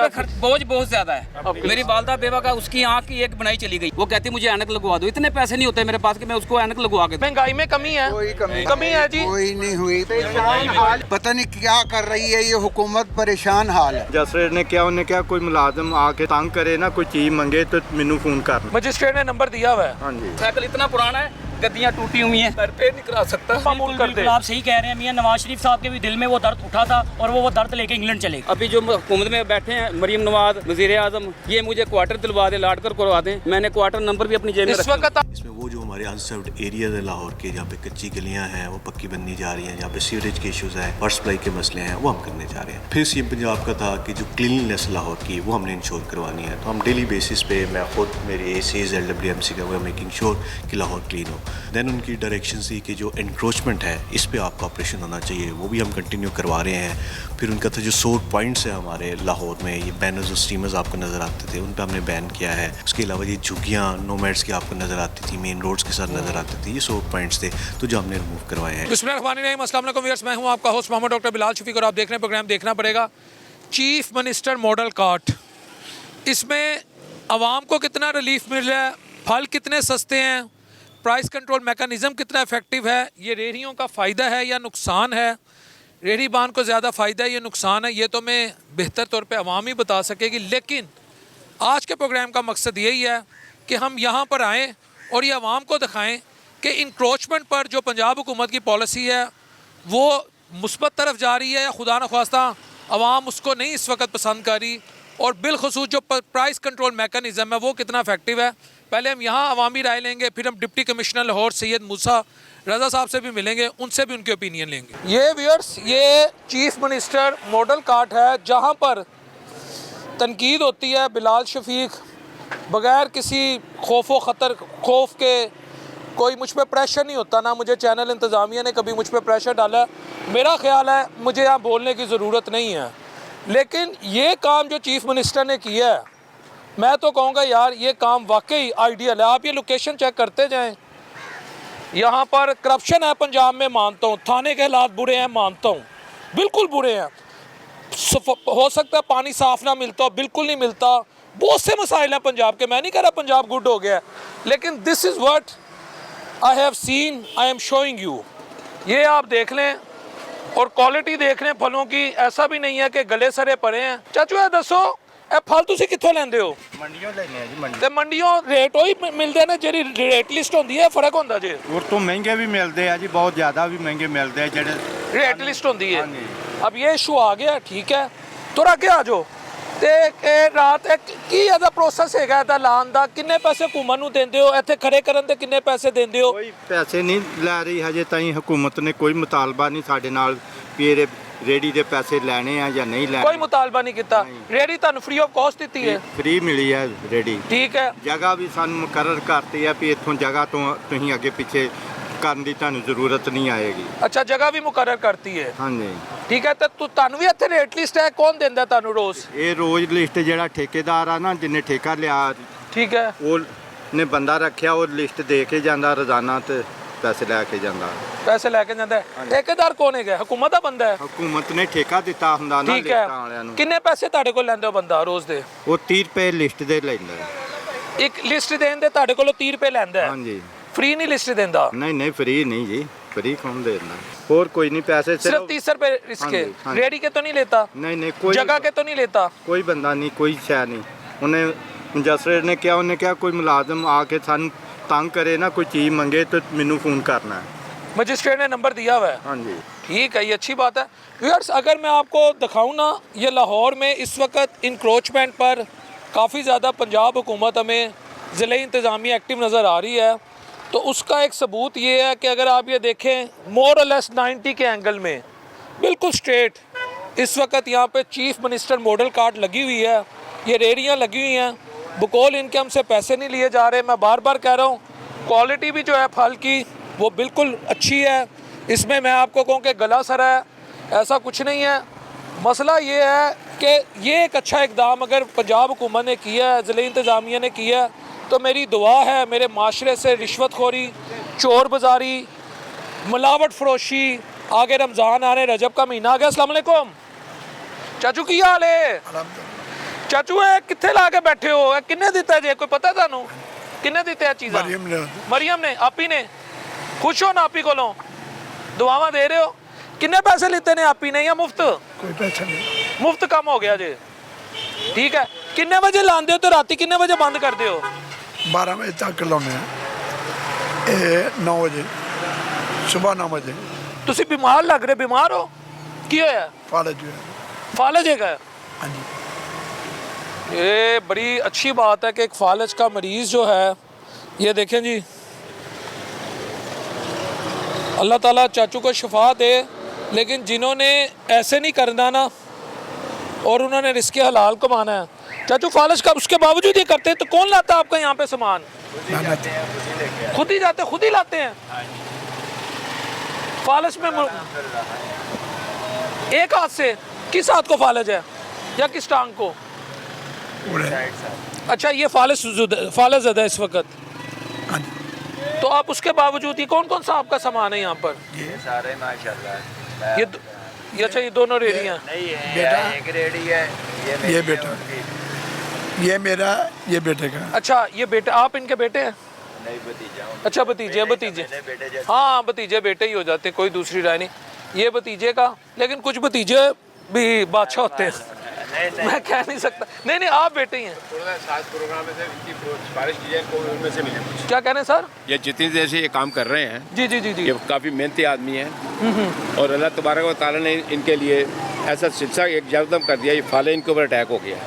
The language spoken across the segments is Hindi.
पे बोझ बहुत ज्यादा है। मेरी वालदा बेवा का उसकी आँख की एक बनाई चली गई, वो कहती मुझे ऐनक लगवा दो। इतने पैसे नहीं होते मेरे पास कि मैं उसको ऐनक लगवा के। महंगाई में कमी है, कोई कमी है जी, कोई नहीं हुई। पता नहीं क्या कर रही है ये हुकूमत, परेशान हाल है। जस्टिस ने क्या, उन्हें क्या, कोई मुलाजिम आके तंग करे ना, कोई चीज मंगे तो मैनू फोन कर। मजिस्ट्रेट ने नंबर दिया हुआ है। हाँ जी, साइकिल इतना पुराना है, गद्दियाँ टूटी हुई हैं, रिपेयर नहीं करा सकता। मामूल कर दे। आप सही कह रहे हैं, मियां नवाज शरीफ साहब के भी दिल में वो दर्द उठा था और वो दर्द लेके इंग्लैंड चले गए। अभी जो हुकूमत में बैठे हैं मरीम नवाज, वजीर आजम, ये मुझे क्वार्टर दिलवा दे, लाट कर करवा दें। मैंने क्वार्टर नंबर भी अपनी जेब में इस रखा। वक्त इसमें वो जो हमारे अनसर्व्ड एरियाज है लाहौर के, जहाँ पे कच्ची गलियाँ हैं वो पक्की बननी जा रही हैं, जहाँ पे सीवरेज के इश्यूज़ हैं, वाटर सप्लाई के मसले हैं, वो हम करने जा रहे हैं। फिर सीएम पंजाब का था कि जो क्लीनलीनेस लाहौर की वो हमने इंश्योर करवानी है, तो हम डेली बेसिस पे, मैं खुद, मेरे ACs LWMC का, वो मेकिंग श्योर कि लाहौर क्लीन हो। देन उनकी डायरेक्शन थी कि जो इंक्रोचमेंट है इस पर आपका ऑपरेशन होना चाहिए, वो भी हम कंटिन्यू करवा रहे हैं। फिर उनका था जो सोर पॉइंट्स है हमारे लाहौर में, ये बैनर्स और स्टीमर्स आपको नज़र आते थे, उन पर हमने बैन किया है। उसके अलावा ये झुग्गियाँ नोमैड्स की आपको नज़र आती थी, मेन रोड्स के साथ नज़र आती थी, ये सोर पॉइंट्स थे तो जो हमने रिमूव करवाए हैं। बिस्मिल्लाहिर्रहमानिर्रहीम, अस्सलाम वालेकुम व्यूअर्स, मैं हूं आपका होस्ट मोहम्मद डॉक्टर बिलाल शफीक और आप देख रहे हैं प्रोग्राम देखना पड़ेगा। चीफ मिनिस्टर मॉडल कार्ट, इसमें आवाम को कितना रिलीफ मिल रहा है, फल कितने सस्ते हैं, प्राइस कंट्रोल मैकेनिज़्म कितना इफेक्टिव है, ये रेहड़ियों का फ़ायदा है या नुकसान है, रेहड़ी बान को ज़्यादा फ़ायदा है या नुकसान है, ये तो मैं बेहतर तौर पे आवाम ही बता सकेगी। लेकिन आज के प्रोग्राम का मकसद यही है कि हम यहाँ पर आएँ और ये आवाम को दिखाएँ कि इंक्रोचमेंट पर जो पंजाब हुकूमत की पॉलिसी है वो मुस्बत तरफ जा रही है या खुदा न ख्वास्ता आवाम उसको नहीं इस वक्त पसंद कर रही, और बिलखसूस जो प्राइस कंट्रोल मैकेनिज़्म है वो कितना इफेक्टिव है। पहले हम यहाँ अवामी राय लेंगे, फिर हम डिप्टी कमिश्नर लाहौर सैयद मूसा रज़ा साहब से भी मिलेंगे, उनसे भी उनके ओपिनियन लेंगे। ये व्यूअर्स, ये चीफ मिनिस्टर मॉडल कार्ट है जहाँ पर तनकीद होती है बिलाल शफीक बग़ैर किसी खौफ व ख़तर, खौफ के, कोई मुझ पर प्रेशर नहीं होता, ना मुझे चैनल इंतज़ामिया ने कभी मुझ पर प्रेशर डाला। मेरा ख्याल है मुझे यहाँ बोलने की ज़रूरत नहीं है, लेकिन ये काम जो चीफ मिनिस्टर ने किया है, मैं तो कहूँगा यार ये काम वाकई आइडियल है। आप ये लोकेशन चेक करते जाएं, यहाँ पर करप्शन है पंजाब में, मानता हूँ, थाने के हालात बुरे हैं, मानता हूँ, बिल्कुल बुरे हैं। हो सकता है पानी साफ़ ना मिलता हो, बिल्कुल नहीं मिलता, बहुत से मसाइल हैं पंजाब के। मैं नहीं कह रहा पंजाब गुड हो गया है, लेकिन this is what I have seen, I am showing you. ये आप देख लें और क्वालिटी देख लें फलों की, ऐसा भी नहीं है कि गले सरे पड़े हैं। चाचू ये दसो ਇਹ ਫਲ ਤੁਸੀਂ ਕਿੱਥੋਂ ਲੈਂਦੇ ਹੋ? ਮੰਡੀਆਂ ਲੈਣੇ ਆ ਜੀ, ਮੰਡੀ ਤੇ ਮੰਡੀੋਂ ਰੇਟ ਉਹੀ ਮਿਲਦੇ ਨੇ ਜਿਹੜੀ ਰੇਟ ਲਿਸਟ ਹੁੰਦੀ ਹੈ, ਫਰਕ ਹੁੰਦਾ ਜੇ? और तो महंगे भी मिलते हैं जी, बहुत ज़्यादा भी महंगे मिलते हैं जेडे रेट लिस्ट होती है। हाँ जी। अब ये इशू आ गया, ठीक है, तुरा के आ जाओ। ਤੇ ਇਹ ਰਾਤ ਕੀ ਇਹਦਾ ਪ੍ਰੋਸੈਸ ਹੈਗਾ ਇਹਦਾ ਲਾਣ ਦਾ? ਕਿੰਨੇ ਪੈਸੇ ਹੁਕੂਮਤ ਨੂੰ ਦਿੰਦੇ ਹੋ? ਇੱਥੇ ਖੜੇ ਕਰਨ ਦੇ ਕਿੰਨੇ ਪੈਸੇ ਦਿੰਦੇ ਹੋ? ਕੋਈ ਪੈਸੇ ਨਹੀਂ ਲੈ ਰਹੀ ਹਜੇ ਤਾਈਂ ਹਕੂਮਤ ਨੇ, ਕੋਈ ਮੁਤਾਲਬਾ ਨਹੀਂ ਸਾਡੇ ਨਾਲ ਵੀ ਇਹ ਰੇੜੀ ਦੇ ਪੈਸੇ ਲੈਣੇ ਆ ਜਾਂ ਨਹੀਂ ਲੈਣੇ। ਕੋਈ ਮੁਤਾਲਬਾ ਨਹੀਂ ਕੀਤਾ। ਰੇੜੀ ਤੁਹਾਨੂੰ ਫ੍ਰੀ ਆਫ ਕਾਸਟ ਦਿੱਤੀ ਹੈ? ਫ੍ਰੀ ਮਿਲੀ ਹੈ ਰੇੜੀ, ਠੀਕ ਹੈ। ਜਗ੍ਹਾ ਵੀ ਸਾਨੂੰ ਮੁਕਰਰ ਕਰਤੀ ਹੈ ਵੀ ਇੱਥੋਂ ਜਗ੍ਹਾ ਤੋਂ ਤੁਸੀਂ ਅੱਗੇ ਪਿੱਛੇ ਕਰਨ ਦੀ ਤੁਹਾਨੂੰ ਜ਼ਰੂਰਤ ਨਹੀਂ ਆਏਗੀ। ਅੱਛਾ, ਜਗ੍ਹਾ ਵੀ ਮੁਕਰਰ ਕਰਤੀ ਹੈ? ਹਾਂਜੀ, ਠੀਕ ਹੈ। ਤੇ ਤੁਹਾਨੂੰ ਵੀ ਇੱਥੇ ਰੇਟ ਲਿਸਟ ਹੈ? ਕੌਣ ਦਿੰਦਾ ਤੁਹਾਨੂੰ ਰੋਜ਼? ਇਹ ਰੋਜ਼ ਲਿਸਟ ਜਿਹੜਾ ਠੇਕੇਦਾਰ ਆ ਨਾ, ਜਿੰਨੇ ਠੇਕਾ ਲਿਆ, ਠੀਕ ਹੈ, ਉਹ ਨੇ ਬੰਦਾ ਰੱਖਿਆ, ਉਹ ਲਿਸਟ ਦੇ ਕੇ ਜਾਂਦਾ ਰੋਜ਼ਾਨਾ ਤੇ ਪੈਸੇ ਲੈ ਕੇ ਜਾਂਦਾ। ਪੈਸੇ ਲੈ ਕੇ ਜਾਂਦਾ ਹੈ। ਠੇਕੇਦਾਰ ਕੌਣ ਹੈਗਾ? ਹੁਕੂਮਤ ਦਾ ਬੰਦਾ ਹੈ? ਹਕੂਮਤ ਨੇ ਠੇਕਾ ਦਿੱਤਾ ਹੁੰਦਾ ਨਾ ਠੀਕ ਹੈ। ਲਿਸਟਾਂ ਵਾਲਿਆਂ ਨੂੰ। ਕਿੰਨੇ ਪੈਸੇ ਤੁਹਾਡੇ ਕੋਲ ਲੈਂਦੇ ਹੋ ਬੰਦਾ ਰੋਜ਼ ਦੇ? ਉਹ 30 ਰੁਪਏ ਲਿਸਟ ਦੇ ਲੈਂਦਾ ਹੈ। ਇੱਕ ਲਿਸਟ ਦੇਣ ਦੇ ਤੁਹਾਡੇ ਕੋਲੋਂ 30 ਰੁਪਏ ਲੈਂਦਾ ਹੈ? ਹਾਂਜੀ। फ्री नहीं लिस्ट देंदा? नहीं नहीं, फ्री नहीं जी, फ्री कौन देना, और कोई नहीं, पैसे सिर्फ 30 रुपए इसके? हाँ जी। रेडी के तो नहीं लेता? नहीं नहीं, कोई जगह के तो नहीं लेता? कोई बंदा नहीं, कोई शय नहीं। उन्हें जस्टिस ने क्या, उन्हें क्या, कोई मुलाजिम आके सानू तंग करे ना, कोई चीज़ मंगे तो मैनू फ़ोन करना है। मजिस्ट्रेट ने नंबर दिया हुआ है? हाँ जी, ठीक है, ये अच्छी बात है। व्यूअर्स, अगर मैं आपको दिखाऊँ ना, ये लाहौर में इस वक्त इंक्रोचमेंट पर काफ़ी ज़्यादा पंजाब हुकूमत हमें ज़िले इंतज़ामिया एक्टिव नज़र आ रही है, तो उसका एक सबूत ये है कि अगर आप ये देखें मोर और लेस 90 के एंगल में बिल्कुल स्ट्रेट इस वक्त यहाँ पे चीफ मिनिस्टर मॉडल कार्ट लगी हुई है, ये रेहड़ियाँ लगी हुई हैं, बकौल इनके हमसे पैसे नहीं लिए जा रहे। मैं बार बार कह रहा हूँ, क्वालिटी भी जो है फल की वो बिल्कुल अच्छी है। इसमें मैं आपको कहूँ कि गला सरा है, ऐसा कुछ नहीं है। मसला ये है कि ये एक अच्छा इकदाम अगर पंजाब हुकूमत ने किया है, ज़िले इंतज़ामिया ने किया है, तो मेरी दुआ है मेरे माशरे से रिश्वतखोरी, चोर बाज़ारी, मिलावट फरोशी, आगे रमज़ान आ रहे, रजब का महीना आ गया। अस्सलाम वालेकुम चाचू, की हाल है? ਚਾਚੂ ਇਹ ਕਿੱਥੇ ਲਾ ਕੇ ਬੈਠੇ ਹੋ? ਇਹ ਕਿੰਨੇ ਦਿੱਤਾ ਜੇ, ਕੋਈ ਪਤਾ ਤੁਹਾਨੂੰ ਕਿੰਨੇ ਦਿੱਤੇ ਆ ਚੀਜ਼ਾਂ? ਮਰੀਮ ਨੇ ਆਪੀ ਨੇ। खुश हो ना आपी को दुआवा दे रहे हो? किन्ने पैसे लेते ने आपी ने या मुफ्त? कोई पैसा नहीं, मुफ्त कम हो गया जे। ठीक है, किन्ने बजे लांदे हो तो राती किन्ने बजे बंद करते हो? 12 बजे तक लाने हैं, 9 बजे सुबह 9 बजे। तुसी बीमार लग रहे, बीमार हो? की होया? फालज जो है। फालज है? हाँ जी। ये बड़ी अच्छी बात है कि एक फालज का मरीज़ जो है, ये देखें जी, अल्लाह ताला चाचू को शिफा दे। लेकिन जिन्होंने ऐसे नहीं करना ना और उन्होंने रिस्क हलाल कमाना है, चाचू फालज का उसके बावजूद ये करते हैं, तो कौन लाता है आपका यहाँ पे सामान? खुद ही जाते, खुद ही लाते हैं फालज में। एक हाथ से, किस हाथ को फालज है या किस टांग को? अच्छा, ये फालज है इस वक्त। तो आप उसके बावजूद ही कौन कौन सा आपका सामान है यहाँ पर? ये सारे माशाल्लाह। ये अच्छा, ये दोनों रेडियाँ नहीं है, बेटा, एक रेडी है, ये बेटा, ये मेरा, ये बेटे का। अच्छा, ये बेटे, आप इनके बेटे हैं? नहीं भतीजा हूँ। अच्छा, भतीजे भतीजे। बेटे जैसे। हाँ, भतीजे बेटे ही हो जाते, कोई दूसरी राय नहीं। ये भतीजे का, लेकिन कुछ भतीजे भी बादशाह होते हैं। मैं कह नहीं सकता। नहीं नहीं, आप बेटे ही हैं। प्रोग्राम में से इनकी सिफारिश की जाए, कोई उनमें से मिले कुछ। क्या कहने सर? ये जितनी देर से ये काम कर रहे हैं, जी जी जी जी। ये काफ़ी मेहनती आदमी हैं और अल्लाह तबारक व तआला ने इनके लिए ऐसा सिलसिला एक जबदम कर दिया। ये फाले इनके ऊपर अटैक हो गया,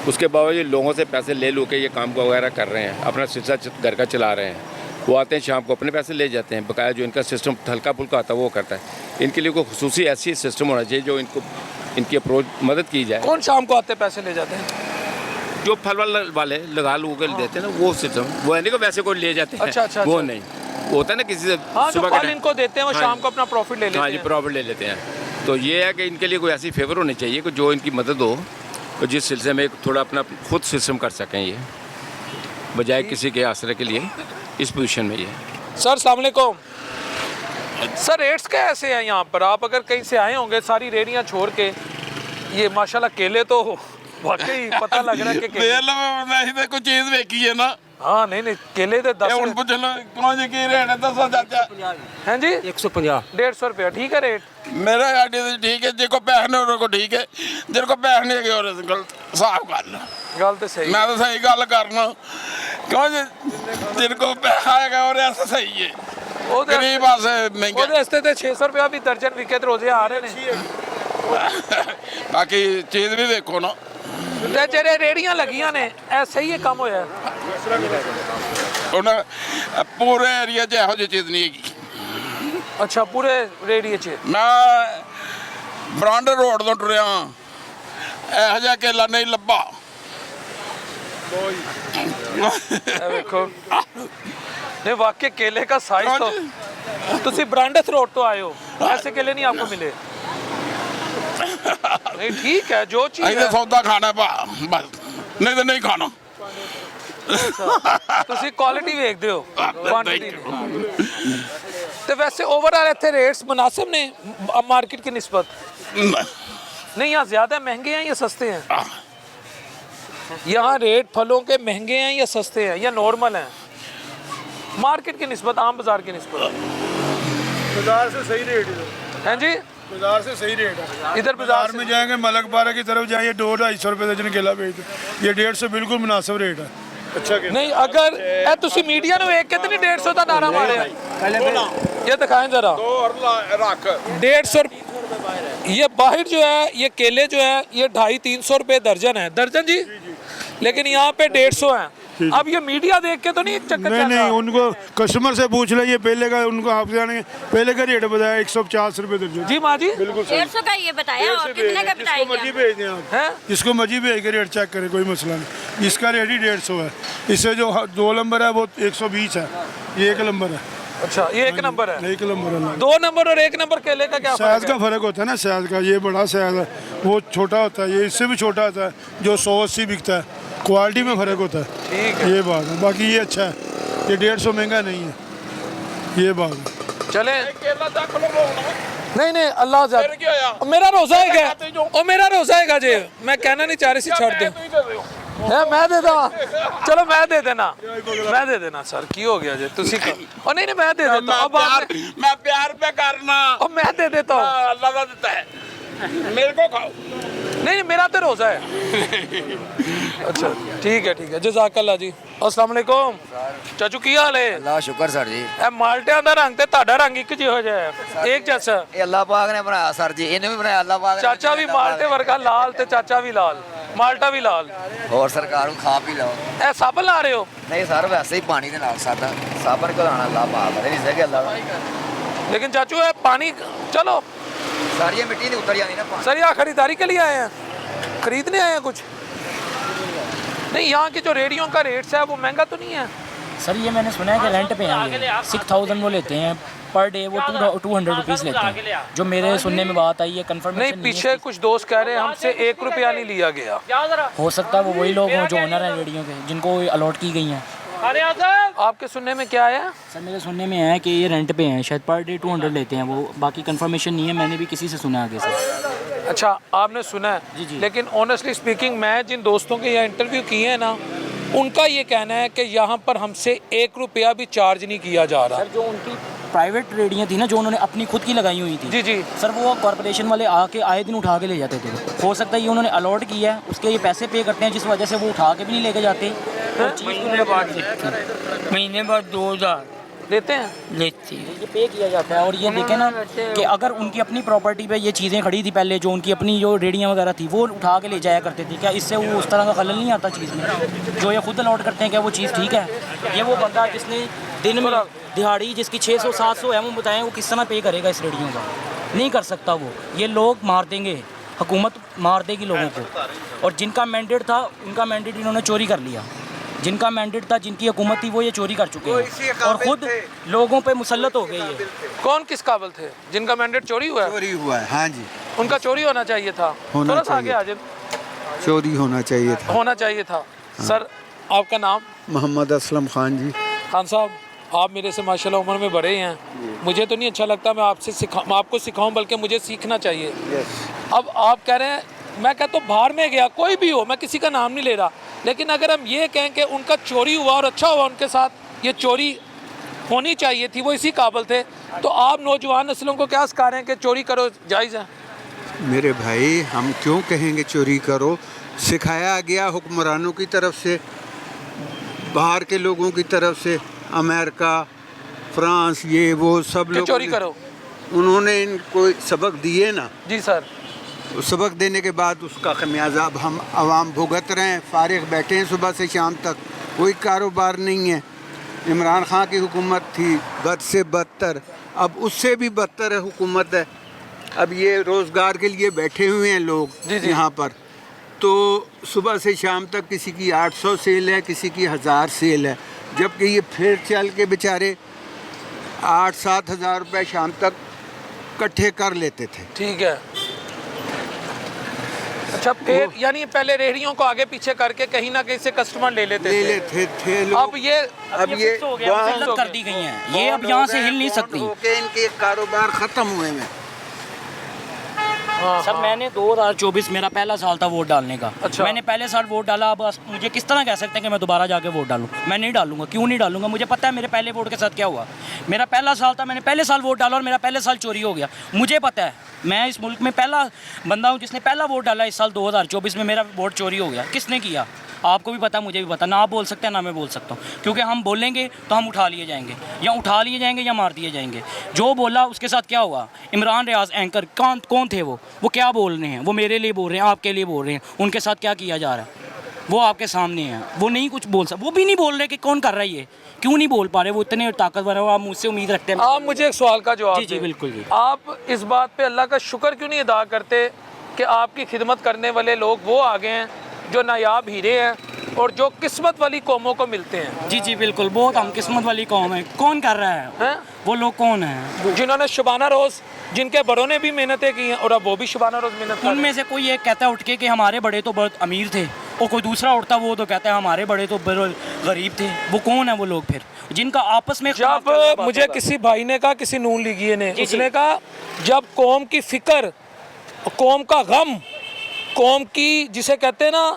उसके बावजूद लोगों से पैसे ले के ये काम वगैरह कर रहे हैं, अपना सिलसिला घर का चला रहे हैं। वो आते हैं शाम को, अपने पैसे ले जाते हैं, बकाया जो इनका सिस्टम हल्का फुल्का आता है वो करता है। इनके लिए कोई खुसूसी ऐसी सिस्टम होना चाहिए जो इनको, इनकी अप्रोच मदद की जाए। कौन शाम को आते पैसे ले जाते हैं? जो फल वाले लगा लोग देते हैं ना, वो सिस्टम, वो है नहीं कि वैसे कोई ले जाते हैं। अच्छा, वो अच्छा। नहीं, वो होता है ना किसी से हाँ, जो सुबह फल इनको देते हैं वो हाँ शाम को अपना प्रॉफिट ले लेते हाँ जी, हैं। प्रॉफिट ले लेते हैं। तो ये है कि इनके लिए कोई ऐसी फेवर होनी चाहिए कि जो इनकी मदद हो, तो जिस सिलसिले में थोड़ा अपना खुद सिस्टम कर सकें, ये बजाय किसी के आसरे के लिए इस पोजीशन में। ये सर अस्सलाम वालेकुम। सर रेट्स कैसे हैं यहाँ पर? आप अगर कहीं से आए होंगे सारी रेडियाँ छोड़ के, ये माशाल्लाह केले तो वाकई पता लग रहा है कि केले। कोई चीज वेखी है ना। हाँ, नहीं नहीं, केले तो 10 ਹੁਣ ਪੁੱਛ ਲਓ ਕੌਣ ਜੀ ਕੀ ਰੇਟ ਹੈ ਦੱਸੋ ਚਾਚਾ। हैं जी? 150 150 रुपया ठीक है रेट। मेरा गाड़ी तो ठीक है, जिसको पैसे नहीं उनको ठीक है, जिनको पैसे नहीं है और गलत साफ कर लो। गल तो सही। मैं तो सही गल करना, क्यों जी जिनको पैसा आएगा और ऐसा सही है, गरीब आसे महंगे। ਉਹਦੇ ਵਾਸਤੇ ਤੇ 600 रुपया भी दर्जन विके रोजे आ रहे ने। बाकी चीज भी देखो ना, ਤੇ ਜਿਹੜੇ ਰੇੜੀਆਂ ਲੱਗੀਆਂ ਨੇ ਐ ਸਹੀ ਹੈ ਕੰਮ ਹੋਇਆ? ਹੁਣ पूरे एरिया 'ਚ ਇਹੋ ਜਿਹੀ ਚੀਜ਼ ਨਹੀਂ ਹੈਗੀ। ਅੱਛਾ, ਪੂਰੇ ਰੇੜੀਏ 'ਚ। ਮੈਂ ਬਰਾਂਡ ਰੋਡ ਤੋਂ ਟੁਰਿਆ, ਇਹੋ ਜਿਹਾ ਕੇਲਾ ਨਹੀਂ ਲੱਭਾ। ਇਹ ਵੇਖੋ, नहीं वाकई केले का साइज तो तुसी ब्रांडस रोड तो आए हो, ऐसे केले नहीं आपको मिले। नहीं ठीक है, जो चीज ऐसे सौदा खाना पा बस, नहीं तो नहीं खाना। तुसी क्वालिटी देखते हो, क्वांटिटी नहीं। तो वैसे ओवरऑल इतने रेट्स मुनासिब ने मार्केट की निस्बत? नहीं, यहाँ ज़्यादा महंगे हैं या सस्ते हैं? यहाँ रेट फलों के महंगे हैं या सस्ते हैं या नॉर्मल हैं मार्केट की निस्बत, आम बाजार की निस्बत? बाजार से सही रेट है, हैं जी? बाजार से सही रेट है। इधर बाजार में जाएंगे मलकपारा की तरफ जाइए, 200-250 रुपये दर्जन केला बेचते, ये 150 बिल्कुल मुनासिब रेट है। अच्छा नहीं, अगर ए तुसी मीडिया ने वेख के तो नहीं 150 का नारा मारे? ये दिखाएं जरा। 150 ये बाहर जो है, ये केले जो है ये 250-300 रुपये दर्जन है। दर्जन जी? लेकिन यहाँ पे 150 है। अब ये मीडिया देख के तो नहीं चक्कर? नहीं, उनको कस्टमर से पूछ लीजिए, पहले का उनको आप जानेंगे, पहले का रेट बताया 150 रुपये दर्जन। जी माँ जी? बिल्कुल 150 का ये बताया, और कितने का बताया? मर्जी भेज दें आप, हैं? जिसको मर्जी भेज के रेट चेक करें, कोई मसला नहीं। इसका रेट ही 150 है। इससे जो 2 नंबर है वो 120 है, ये 1 नंबर है। अच्छा, ये 1 नंबर है। 1 नंबर है। 2 नंबर और 1 नंबर केले का क्या साइज का फर्क होता है ना, साइज का। ये बड़ा साइज है, वो छोटा होता है, ये इससे भी छोटा होता है, जो 180 बिकता है। क्वालिटी में फ़र्क होता है, ठीक है। ये बात है। बाकी ये अच्छा है, ये 150 महंगा नहीं है, ये बात है। चले केला देख लो। नहीं नहीं अल्लाह फिर क्या होया? ज़्यादा मेरा रोज़ा है क्या खाते जो। ओ मेरा रोज़ा है जी मैं कहना नहीं चाह रही सी छोड़ दे है मैं दे दा चलो मैं दे देना सर की हो गया जी तुसी का ओ नहीं नहीं मैं दे देता हूं। अब आप मैं प्यार पे करना अब मैं दे देता हूँ अल्लाह का देता है मेरे को खाओ नहीं मेरा तो रोज़ा है अच्छा ठीक है जज़ाकल्ला जी अस्सलाम वालेकुम चाचू की हाल है अल्लाह शुक्र सर जी ਇਹ ਮਾਲਟਿਆਂ ਦਾ ਰੰਗ ਤੇ ਤੁਹਾਡਾ ਰੰਗ ਇੱਕ ਜਿਹਾ ਜਿਹਾ ਹੈ ਇੱਕ ਜੈਸਾ ਇਹ ਅੱਲਾਹ ਪਾਕ ਨੇ ਬਣਾਇਆ ਸਰ ਜੀ ਇਹਨੂੰ ਵੀ ਬਣਾਇਆ ਅੱਲਾਹ ਪਾਕ ਨੇ ਚਾਚਾ ਵੀ ਮਾਲਟੇ ਵਰਗਾ ਲਾਲ ਤੇ ਚਾਚਾ ਵੀ ਲਾਲ ਮਾਲਟਾ ਵੀ ਲਾਲ ਹੋਰ ਸਰਕਾਰ ਨੂੰ ਖਾ ਪੀ ਲਓ ਇਹ ਸਾਬਣ ਲਾ ਰਹੇ ਹੋ ਨਹੀਂ ਸਰ ਵੈਸੇ ਹੀ ਪਾਣੀ ਦੇ ਨਾਲ ਸਾਦਾ ਸਾਬਣ ਕੋ ਲਾਣਾ ਅੱਲਾਹ ਪਾਕ ਨੇ ਨਹੀਂ ਸਕੇ ਅੱਲਾਹ लेकिन चाचू ये पानी चलो सारी ये मिट्टी नहीं उतर जानी ना पानी सर यहाँ खरीदारी के लिए आए हैं खरीदने आए हैं कुछ नहीं यहाँ की जो रेडियो का रेट्स है वो महंगा तो नहीं है सर ये मैंने सुना है कि रेंट पे हैं 6000 वो लेते हैं पर डे वो 200 रुपीज़ लेते हैं जो मेरे सुनने में बात आई है कंफर्म नहीं पीछे कुछ दोस्त कह रहे हैं हमसे 1 रुपया नहीं लिया गया हो सकता है वो वही लोग हों जो ओनर हैं रेडियो के जिनको अलॉट की गई हैं। आपके सुनने में क्या आया सर मेरे सुनने में है कि ये रेंट पे हैं शायद पर डे 200 लेते हैं वो बाकी कंफर्मेशन नहीं है मैंने भी किसी से सुना आगे से। अच्छा आपने सुना है जी। लेकिन ऑनेस्टली स्पीकिंग मैं जिन दोस्तों के यहाँ इंटरव्यू किए हैं ना उनका ये कहना है कि यहाँ पर हमसे 1 रुपया भी चार्ज नहीं किया जा रहा। सर जो उनकी प्राइवेट रेडियाँ थी ना जो उन्होंने अपनी खुद की लगाई हुई थी जी सर वो कॉर्पोरेशन वाले आके आए दिन उठा के ले जाते थे। हो सकता है ये उन्होंने अलॉट किया है उसके ये पैसे पे करते हैं जिस वजह से वो उठा के भी नहीं लेके जाते और महीने बाद 2000 लेते हैं लेती ये पे किया जाता है। और ये देखें ना कि अगर उनकी अपनी प्रॉपर्टी पे ये चीज़ें खड़ी थी पहले जो उनकी अपनी जो रेडियाँ वगैरह थी वो उठा के ले जाया करते थे क्या इससे वो उस तरह का खलल नहीं आता चीज़ में जो ये खुद अलॉट करते हैं क्या वो चीज़ ठीक है। ये वो बंदा जिसने दिन में दिहाड़ी जिसकी 600-700 है वो बताएं वो किस तरह पे करेगा इस रेडियो का नहीं कर सकता वो। ये लोग मार देंगे हुकूमत मार देगी लोगों को और जिनका मैंडेट था उनका मैंडेट इन्होंने चोरी कर लिया। जिनका मैंडेट था जिनकी हुकूमत थी वो ये चोरी कर चुके हैं और खुद लोगों पे मुसल्लत हो गई है। कौन किस काबिल थे जिनका मैंडेट चोरी हुआ है? चोरी हुआ है हाँ जी उनका चोरी होना चाहिए था थोड़ा सा आगे आ जाए चोरी होना चाहिए था होना चाहिए था। सर आपका नाम? मोहम्मद असलम खान जी। खान साहब आप मेरे से माशाल्लाह उम्र में बड़े हैं मुझे तो नहीं अच्छा लगता मैं आपको सिखाऊं बल्कि मुझे सीखना चाहिए। अब आप कह रहे हैं मैं कहता हूँ बाहर में गया कोई भी हो मैं किसी का नाम नहीं ले रहा लेकिन अगर हम ये कहें कि उनका चोरी हुआ और अच्छा हुआ उनके साथ ये चोरी होनी चाहिए थी वो इसी काबिल थे तो आप नौजवान नस्लों को क्या सिखा रहे हैं कि चोरी करो जायज़ है? मेरे भाई हम क्यों कहेंगे चोरी करो सिखाया गया हुक्मरानों की तरफ से बाहर के लोगों की तरफ से अमेरिका फ्रांस ये वो सब लोग चोरी करो उन्होंने इनको सबक दिए ना। जी सर सबक देने के बाद उसका खमियाजा अब हम आवाम भुगत रहे हैं फारिग बैठे हैं सुबह से शाम तक कोई कारोबार नहीं है। इमरान खान की हुकूमत थी बद से बदतर अब उससे भी बदतर है हुकूमत है। अब ये रोज़गार के लिए बैठे हुए हैं लोग यहाँ पर तो सुबह से शाम तक किसी की 800 सेल है किसी की 1000 सेल है जबकि ये फिर चल के बेचारे 8-7 हज़ार रुपये शाम तक इकट्ठे कर लेते थे। ठीक है अच्छा फिर यानी पहले रेहड़ियों को आगे पीछे करके कहीं ना कहीं से कस्टमर ले लेते थे लोग। अब ये मुसल्लत कर दी गई हैं ये अब यहाँ से हिल नहीं सकती इनके कारोबार ख़त्म हुए हैं। सर मैंने 2024 मेरा पहला साल था वोट डालने का। अच्छा। मैंने पहले साल वोट डाला अब मुझे किस तरह कह सकते हैं कि मैं दोबारा जाके वोट डालूं? मैं नहीं डालूंगा। क्यों नहीं डालूंगा? मुझे पता है मेरे पहले वोट के साथ क्या हुआ। मेरा पहला साल था मैंने पहले साल वोट डाला और मेरा पहले साल चोरी हो गया। मुझे पता है मैं इस मुल्क में पहला बंदा हूँ जिसने पहला वोट डाला। इस साल 2024 में मेरा वोट चोरी हो गया। किसने किया? आपको भी पता मुझे भी पता ना आप बोल सकते हैं ना मैं बोल सकता हूँ क्योंकि हम बोलेंगे तो हम उठा लिए जाएंगे या मार दिए जाएंगे। जो बोला उसके साथ क्या हुआ? इमरान रियाज एंकर कौन थे वो क्या बोल रहे हैं? वो मेरे लिए बोल रहे हैं आपके लिए बोल रहे हैं उनके साथ क्या किया जा रहा है वो आपके सामने है। वो नहीं कुछ बोल सकते वो भी नहीं बोल रहे कि कौन कर रहा है ये क्यों नहीं बोल पा रहे वो इतने ताकतवर है। आप मुझसे उम्मीद रखते हैं आप मुझे एक सवाल का जवाब जी बिल्कुल जी। आप इस बात पे अल्लाह का शुक्र क्यों नहीं अदा करते कि आपकी खिदमत करने वाले लोग वो आ गए हैं जो नायाब हीरे हैं और जो किस्मत वाली कौमों को मिलते हैं? जी बिल्कुल बहुत हम किस्मत वाली कौम है। कौन कर रहा है? वो लोग कौन है? जिन्होंने शबाना रोज़ जिनके बड़ों ने भी मेहनतें की हैं और अब वो भी शबाना रोज़ मेहनत कर रहे हैं। उनमें से कोई एक कहता है उठ के कि हमारे बड़े तो बहुत अमीर थे और कोई दूसरा उड़ता वो तो कहता है हमारे बड़े तो गरीब थे। वो कौन है वो लोग फिर जिनका आपस में जब मुझे किसी भाई ने कहा, किसी नून लीगी ने, उसने कहा जब कौम की फिक्र, कौम का गम, कौम की जिसे कहते हैं ना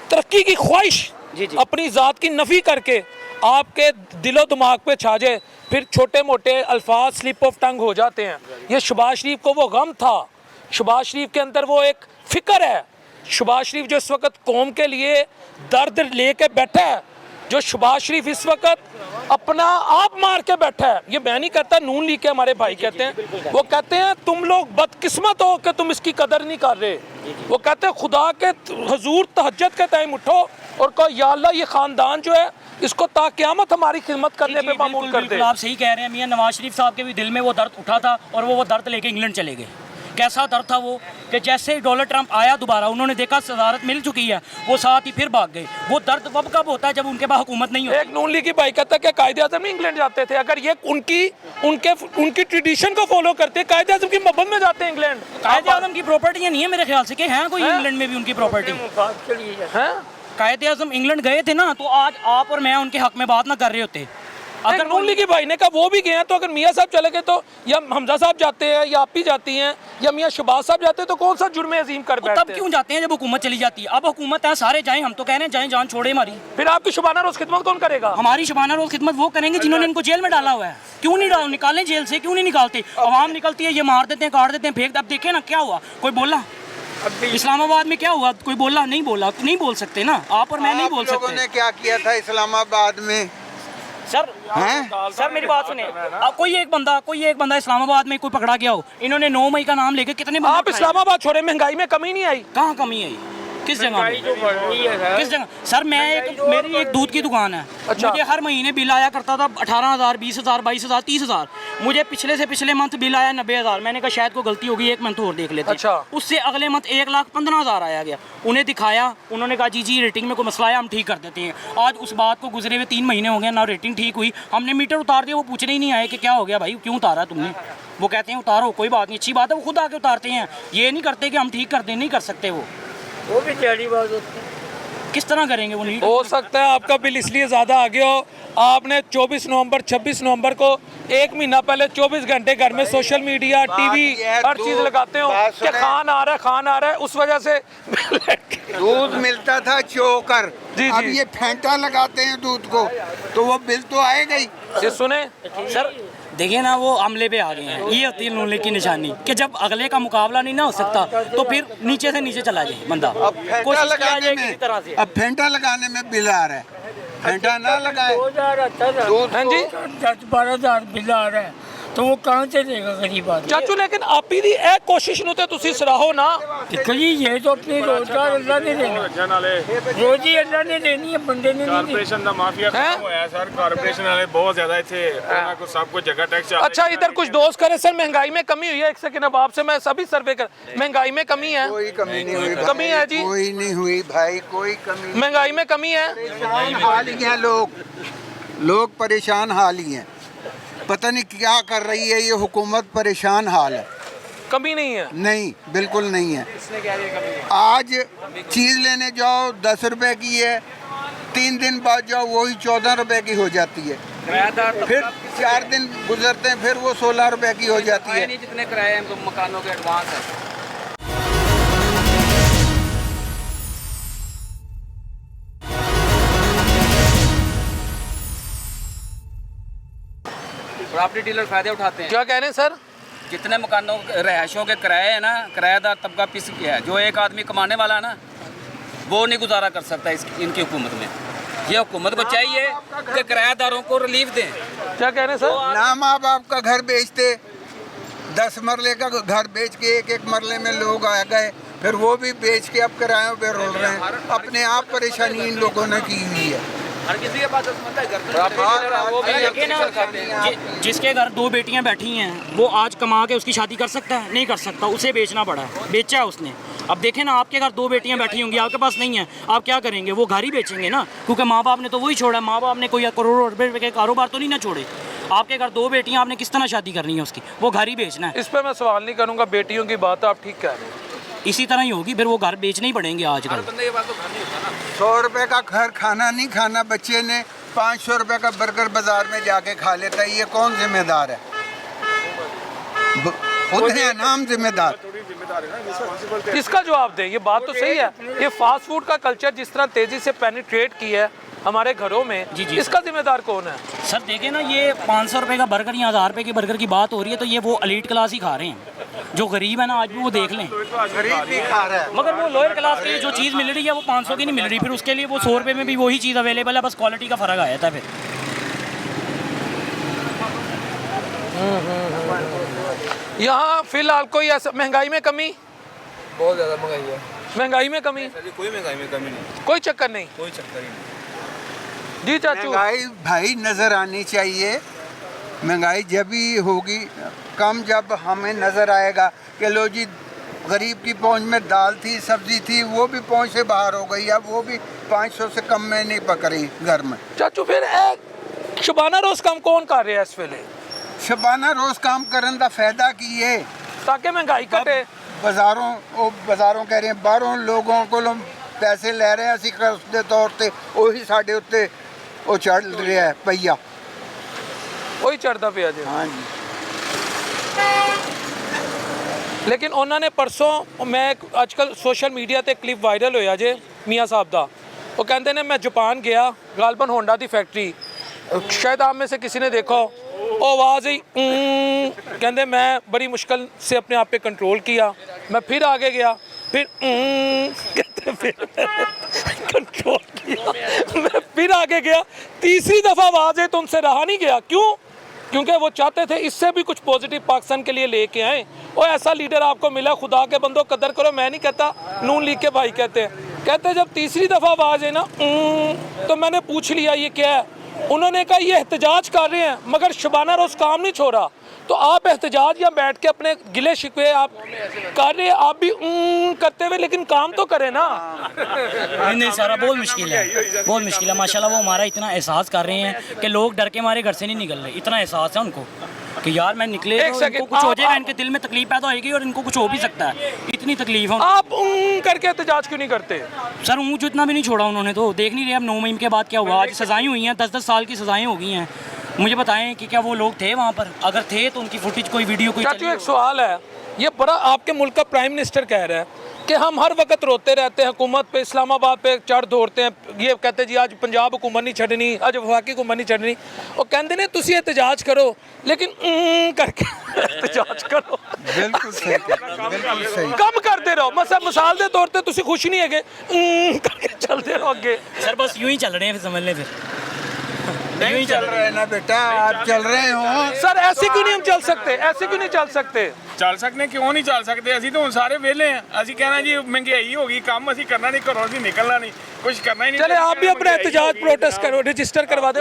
तरक्की की ख्वाहिश अपनी ज़ात की नफ़ी करके आपके दिलो दिमाग पे छा जाए, फिर छोटे मोटे अल्फाज स्लिप ऑफ टंग हो जाते हैं। ये शहबाज शरीफ को वो गम था, शहबाज शरीफ के अंदर वो एक फ़िक्र है। शहबाज शरीफ जो इस वक्त कौम के लिए दर्द लेके बैठा है, जो शहबाज शरीफ इस वक्त अपना आप मार के बैठा है, ये मैं नहीं कहता, नून लीग के हमारे भाई कहते हैं, वो कहते हैं तुम लोग बदकिस्मत हो कि तुम इसकी कदर नहीं कर रहे। वो कहते हैं खुदा के हुजूर तहज्जुद के टाइम उठो और कहो या अल्लाह ये ख़ानदान जो है इसको ताक़यामत हमारी खिदमत करने पे मामूल कर दे। आप सही कह रहे हैं मियां, नवाज शरीफ साहब के भी दिल में वो दर्द उठा था और वो दर्द लेके इंग्लैंड चले गए। कैसा दर्द था वो कि जैसे ही डोनाल्ड ट्रंप आया दोबारा, उन्होंने देखा सदारत मिल चुकी है, वो साथ ही फिर भाग गए। वो दर्द कब होता है जब उनके पास हुकूमत नहीं होती। एक नून लीग की भाई कहता है कि कायदे आज़म इंग्लैंड जाते थे, अगर ये उनकी ट्रेडिशन को फॉलो करते, कायदे आज़म की मोहब्बत में जाते इंग्लैंड। कायदे आज़म की प्रॉपर्टियाँ नहीं है मेरे ख्याल से कि हैं कोई इंग्लैंड में भी उनकी प्रॉपर्टी है। कायदे आज़म इंग्लैंड गए थे ना, तो आज आप और मैं उनके हक में बात ना कर रहे होते। अगर नून लीग की भाई ने कहा वो भी गए हैं, तो अगर मियाँ साहब चले गए तो या हमजा साहब जाते हैं या आप ही जाती हैं या मियाँ शहबाज साहब जाते हैं, तो कौन सा जुर्म अजीम कर बैठते हैं? तब क्यों जाते हैं जब हुकूमत चली जाती है? अब हुकूमत है, सारे जाएं, हम तो कह रहे हैं जाएं, जान छोड़े हमारी। फिर आपकी शुबाना रोज खिदमत कौन करेगा? हमारी शुबाना रोज खिदमत वो करेंगे जिन्होंने इनको जेल में डाला हुआ है। क्यों नहीं निकालें जेल से, क्यों नहीं निकालते? अवाम निकलती है, ये मार देते हैं, काट देते हैं, फेंक। अब देखे ना क्या हुआ, कोई बोला इस्लामाबाद में क्या हुआ? कोई बोला? नहीं बोला, नहीं बोल सकते ना आप और मैं, नहीं बोल सकते। लोगों ने क्या किया था इस्लामाबाद में? सर मेरी बात सुने, कोई एक बंदा इस्लामाबाद में कोई पकड़ा गया हो, इन्होंने 9 मई का नाम लेके कितने आप इस्लामाबाद छोड़े, महंगाई में कमी नहीं आई? कहाँ कमी आई? किस जगह? किस जगह? सर मेरी एक दूध की दुकान है। अच्छा। मुझे हर महीने बिल आया करता था 18,000, 20,000, 22,000, 30,000। मुझे पिछले से पिछले मंथ बिल आया 90,000। मैंने कहा शायद कोई गलती होगी, एक मंथ और देख लेते। अच्छा। उससे अगले मंथ 1,15,000 आया गया। उन्हें दिखाया, उन्होंने कहा जी रेटिंग में कोई मसला है, हम ठीक कर देते हैं। आज उस बात को गुजरे हुए 3 महीने हो गए ना, रेटिंग ठीक हुई। हमने मीटर उतार दिया, वो पूछने ही नहीं आए कि क्या हो गया भाई, क्यों उतारा तुमने? वो कहते हैं उतारो, कोई बात नहीं, अच्छी बात है, वो खुद आके उतारते हैं। ये नहीं करते कि हम ठीक कर दें, नहीं कर सकते। वो भी टेढ़ी बात होती है, किस तरह करेंगे? वो नहीं हो सकता है आपका बिल इसलिए ज़्यादा आ गया हो, आपने 24 नवंबर 26 नवंबर को 1 महीना पहले 24 घंटे घर में सोशल मीडिया, टीवी, हर चीज़ लगाते हो कि खान आ रहा है, उस वजह से दूध मिलता था चोकर। अब ये फेंटा लगाते हैं दूध को, तो वो बिल तो आएगा ही। ये सुने सर, देखिए ना, वो हमले पे आ गए हैं। ये होती है नून लीग की निशानी कि जब अगले का मुकाबला नहीं ना हो सकता तो फिर नीचे से नीचे चला जाए बंदा। अब फेंटा लगाने में बिल आ रहा है, फेंटा ना लगाए 10-12,000 बिल आ रहा है, तो वो कहाँ से देगा गरीब आदमी? चाचू लेकिन आप ही दी कोशिश नु ते तुसी सराहो ना जी, ये तो अपनी रोजगार अल्लाह ने देना, रोजी अल्लाह ने देनी है, बंदे ने नहीं। कारपोरेशन दा माफिया खत्म होया सर, कारपोरेशन वाले बहुत ज्यादा इथे कोना को सब कुछ जगह टैक्स। अच्छा, इधर कुछ दोस्त करे सर महंगाई में कमी हुई है। एक सेकंड, अब आपसे मैं सभी सर्वे कर, महंगाई में कमी है? कोई कमी नहीं हुई, कमी है जी? कोई नहीं हुई भाई, कोई कमी। महंगाई में कमी है? हाल ही हैं लोग परेशान हाल ही हैं। पता नहीं क्या कर रही है ये हुकूमत, परेशान हाल है। कमी नहीं है? नहीं, बिल्कुल नहीं है। आज चीज़ लेने जाओ 10 रुपए की है, 3 दिन बाद जाओ वही 14 रुपए की हो जाती है, फिर 4 दिन गुजरते हैं फिर वो 16 रुपए की हो जाती है। जितने किराए हैं मकानों के एडवांस है। प्रॉपर्टी डीलर फायदे उठाते हैं। क्या कह रहे हैं सर? जितने मकानों रहायशों के किराए हैं ना, किराएदार तबका पिस गया है। जो एक आदमी कमाने वाला है ना, वो नहीं गुजारा कर सकता इनकी हुकूमत में। ये हुकूमत को चाहिए कि किराएदारों को रिलीफ दें। क्या कह रहे हैं सर? ना माँ बाप का घर बेचते, 10 मरले का घर बेच के एक मरले में लोग आ गए, फिर वो भी बेच के अब किरायों पे रोल रहे हैं। अपने आप परेशानी इन लोगों ने की हुई है। हर किसी के पास जिसके घर 2 बेटियां बैठी हैं, वो आज कमा के उसकी शादी कर सकता है? नहीं कर सकता, उसे बेचना पड़ा है, बेचा है उसने। अब देखें ना, आपके घर 2 बेटियां बैठी होंगी, आपके पास नहीं है, आप क्या करेंगे? वो घर ही बेचेंगे ना, क्योंकि माँ बाप ने तो वही छोड़ा। माँ बाप ने कोई करोड़ों रुपए के कारोबार तो नहीं ना छोड़े। आपके घर 2 बेटियां, आपने किस तरह शादी करनी है उसकी? वो घर ही बेचना है। इस पर मैं सवाल नहीं करूँगा, बेटियों की बात आप ठीक कह रहे हैं। इसी तरह ही होगी, फिर वो घर बेचने ही पड़ेंगे आजकल। बंदे के पास तो घर नहीं होता ना। 100 रुपए का घर खाना नहीं खाना, बच्चे ने 500 रुपए का बर्गर बाजार में जाके खा लेता है, ये कौन जिम्मेदार है? खुद है नाम जिम्मेदार। इसका जवाब दें, ये बात तो सही है। ये फास्ट फूड का कल्चर जिस तरह तेजी से पेनिट्रेट की है हमारे घरों में, जी। इसका जिम्मेदार कौन है? सर देखिए ना, ये 500 रुपये का बर्गर या 1000 रुपये के बर्गर की बात हो रही है, तो ये वो एलीट क्लास ही खा रहे हैं। जो गरीब है ना, आज भी वो देख लें, गरीब भी खा रहा है। मगर वो लोअर क्लास की जो चीज़ मिल रही है वो 500 की नहीं मिल रही, फिर उसके लिए वो 100 रुपये में भी वही चीज़ अवेलेबल है, बस क्वालिटी का फ़र्क आया था फिर। यहाँ फिलहाल कोई ऐसा महंगाई में कमी? बहुत ज़्यादा महंगाई है। महंगाई में कमी? कोई महंगाई में कमी नहीं, कोई चक्कर नहीं। कोई चक्कर ही नहीं। जी चाचू, महंगाई भाई नज़र आनी चाहिए। महंगाई जब ही होगी कम, जब हमें नज़र आएगा कि लो जी गरीब की पहुंच में दाल थी, सब्जी थी, वो भी पहुंच से बाहर हो गई, अब वो भी 500 से कम में नहीं पक रही घर में। चाचू फिर शबाना रोज काम कौन कर रहा है इस वेले? शबाना रोज काम करने का फायदा की है ताकि महंगाई घटे। बाजारों कह रहे हैं बाहरों लोगों को पैसे ले रहे हैं, ਅਸੀਂ कर्ज ਦੇ तौर ਤੇ ਉਹੀ ਸਾਡੇ ਉੱਤੇ ਉਹ ਚੜ ਰਿਹਾ ਹੈ ਪਈਆ। वही चढ़ता पिया जी। हाँ जी। लेकिन उन्होंने परसों, मैं आजकल सोशल मीडिया ते क्लिप वायरल होया जे मियाँ साहब दा, वो कहते ने मैं जापान गया, गालबन होंडा दी फैक्ट्री, शायद आप में से किसी ने देखा हो, वो आवाज़ ही कहते मैं बड़ी मुश्किल से अपने आप पे कंट्रोल किया, मैं फिर आगे गया, फिर कहते फिर कंट्रोल किया, मैं फिर आगे गया, तीसरी दफ़ा आवाज़ है तो उनसे रहा नहीं गया। क्यों? क्योंकि वो चाहते थे इससे भी कुछ पॉजिटिव पाकिस्तान के लिए लेके आए। और ऐसा लीडर आपको मिला, खुदा के बंदो कदर करो। मैं नहीं कहता, नून लीग के भाई कहते जब तीसरी दफ़ा आवाज़ है ना तो मैंने पूछ लिया ये क्या है। उन्होंने कहा ये एहतजाज कर रहे हैं, मगर शबाना रोज़ काम नहीं छोड़ा। तो आप एहतजाज या बैठ के अपने गिले शिकवे आप कर रहे हैं, आप भी करते हुए, लेकिन काम तो करें ना। नहीं सारा बहुत मुश्किल है, बहुत मुश्किल है। माशाल्लाह वो हमारा इतना एहसास कर रहे हैं कि लोग डर के मारे घर से नहीं निकल रहे। इतना एहसास है उनको कि यार मैं निकले तो इनको कुछ हो जाएगा, इनके दिल में तकलीफ पैदा होगी और इनको कुछ हो भी सकता है, इतनी तकलीफ है। आप करके एहतजाज क्यों नहीं करते? सर ऊँच इतना भी नहीं छोड़ा उन्होंने, तो देख नहीं रहे अब 9 मई के बाद क्या हुआ। आज सजाएं हुई हैं, 10-10 साल की सजाएं हो गई हैं। मुझे बताएं कि क्या वो लोग थे वहाँ पर? अगर थे तो उनकी फुटेज कोई वीडियो कोई चाचू एक सवाल है, ये बड़ा आपके मुल्क का प्राइम मिनिस्टर कह रहा है कि हम हर वक्त रोते रहते हैं हुकूमत पे, इस्लामाबाद पे चढ़ दौड़ते हैं, ये कहते जी आज पंजाब हुकूमत नहीं छड़नी, आज वफाकी हुकूमत नहीं छड़नी। और कहते ने तुसी एहतजाज करो, लेकिन करके एहतजाज करो। बिल्कुल सही, बिल्कुल सही। कम करते रहो। मिसाल के तौर पर तुसी खुश नहीं है करके चलते रहो आगे। सर बस यूं ही चल रहे हैं, फिर समझ लें फिर नहीं चल रहे ना बेटा, आप चल रहे हो। सर ऐसे क्यों नहीं हम चल सकते? ऐसे क्यों नहीं चल सकते? ਚੱਲ ਸਕਨੇ ਕਿਉਂ ਨਹੀਂ ਚੱਲ ਸਕਦੇ? ਅਸੀਂ ਤਾਂ ਹੁਣ ਸਾਰੇ ਵਿਹਲੇ ਆ। ਅਸੀਂ ਕਹਿਣਾ ਜੀ ਮਹਿੰਗਾਈ ਹੋ ਗਈ, ਕੰਮ ਅਸੀਂ ਕਰਨਾ ਨਹੀਂ, ਘਰੋਂ ਅਸੀਂ ਨਿਕਲਣਾ नहीं, कुछ करना ही नहीं। चले आप भी अपना एहतजाज प्रोटेस्ट करो, रजिस्टर करवा दे।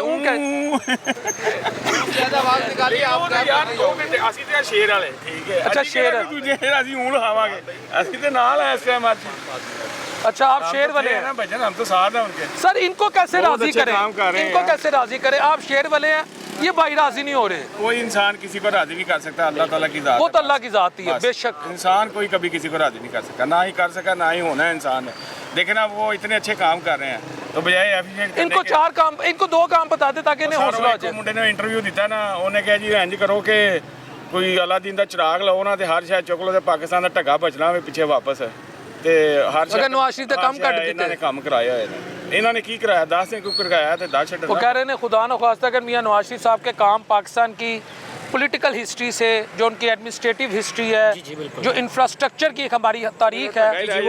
ਯਾਰ 2 ਘੰਟੇ ਅਸੀਂ ਤੇ ਸ਼ੇਰ ਵਾਲੇ ਠੀਕ ਹੈ। अच्छा शेर है। ਦੂਜੇ ਅਸੀਂ ਹੁਣ ਖਾਵਾਂਗੇ, ਅਸੀਂ ਤੇ ਨਾਲ ਆ ਇਸ ਟਾਈਮ। अच्छा आप शेर वाले हैं ना भजन, हम तो साथ हैं उनके। सर इनको कैसे बहुत राजी अच्छे करें? काम कर रहे हैं इनको यार। कैसे राजी करें? आप शेर वाले हैं, ये भाई राजी नहीं हो रहे। कोई इंसान किसी को राजी नहीं कर सकता, अल्लाह ताला की जात वो है। तो अल्लाह की जात ही है, बस। बेशक। इंसान कोई कभी किसी को राजी नहीं कर सकता, ना ही कर सका, ना ही होना है इंसान है। देखना वो इतने अच्छे काम कर रहे हैं, तो बजाय एफिशिएंट इनको 4 काम, इनको 2 काम बता दे ताकि इन्हें हौसला हो जाए। मुंडे ने इंटरव्यू दिता ना, उन्हें कहा जी इंज करो कि कोई अलादीन का चिराग लाओ ना, ते हर शहर चुक लो, ते पाकिस्तान का ढगा बचना वे पिछे वापस। ਤੇ ਹਰ ਅਗਰ ਨਵਾਜ਼ ਸ਼ਰੀਫ ਤੇ ਕੰਮ ਕੱਢ ਦਿੱਤੇ, ਇਹਨਾਂ ਨੇ ਕੰਮ ਕਰਾਇਆ ਹੋਇਆ ਨੇ। ਇਹਨਾਂ ਨੇ ਕੀ ਕਰਾਇਆ? 10 ਨੇ ਕਿਉਂ ਕਰਵਾਇਆ ਤੇ 10 ਛੱਡਣਾ। वो कह रहे हैं खुदा न ख्वास्ता अगर मियाँ नवाज शरीफ साहब के काम पाकिस्तान की पॉलिटिकल हिस्ट्री से, जो उनकी एडमिनिस्ट्रेटिव हिस्ट्री है, जो इंफ्रास्ट्रक्चर की एक हमारी तारीख है,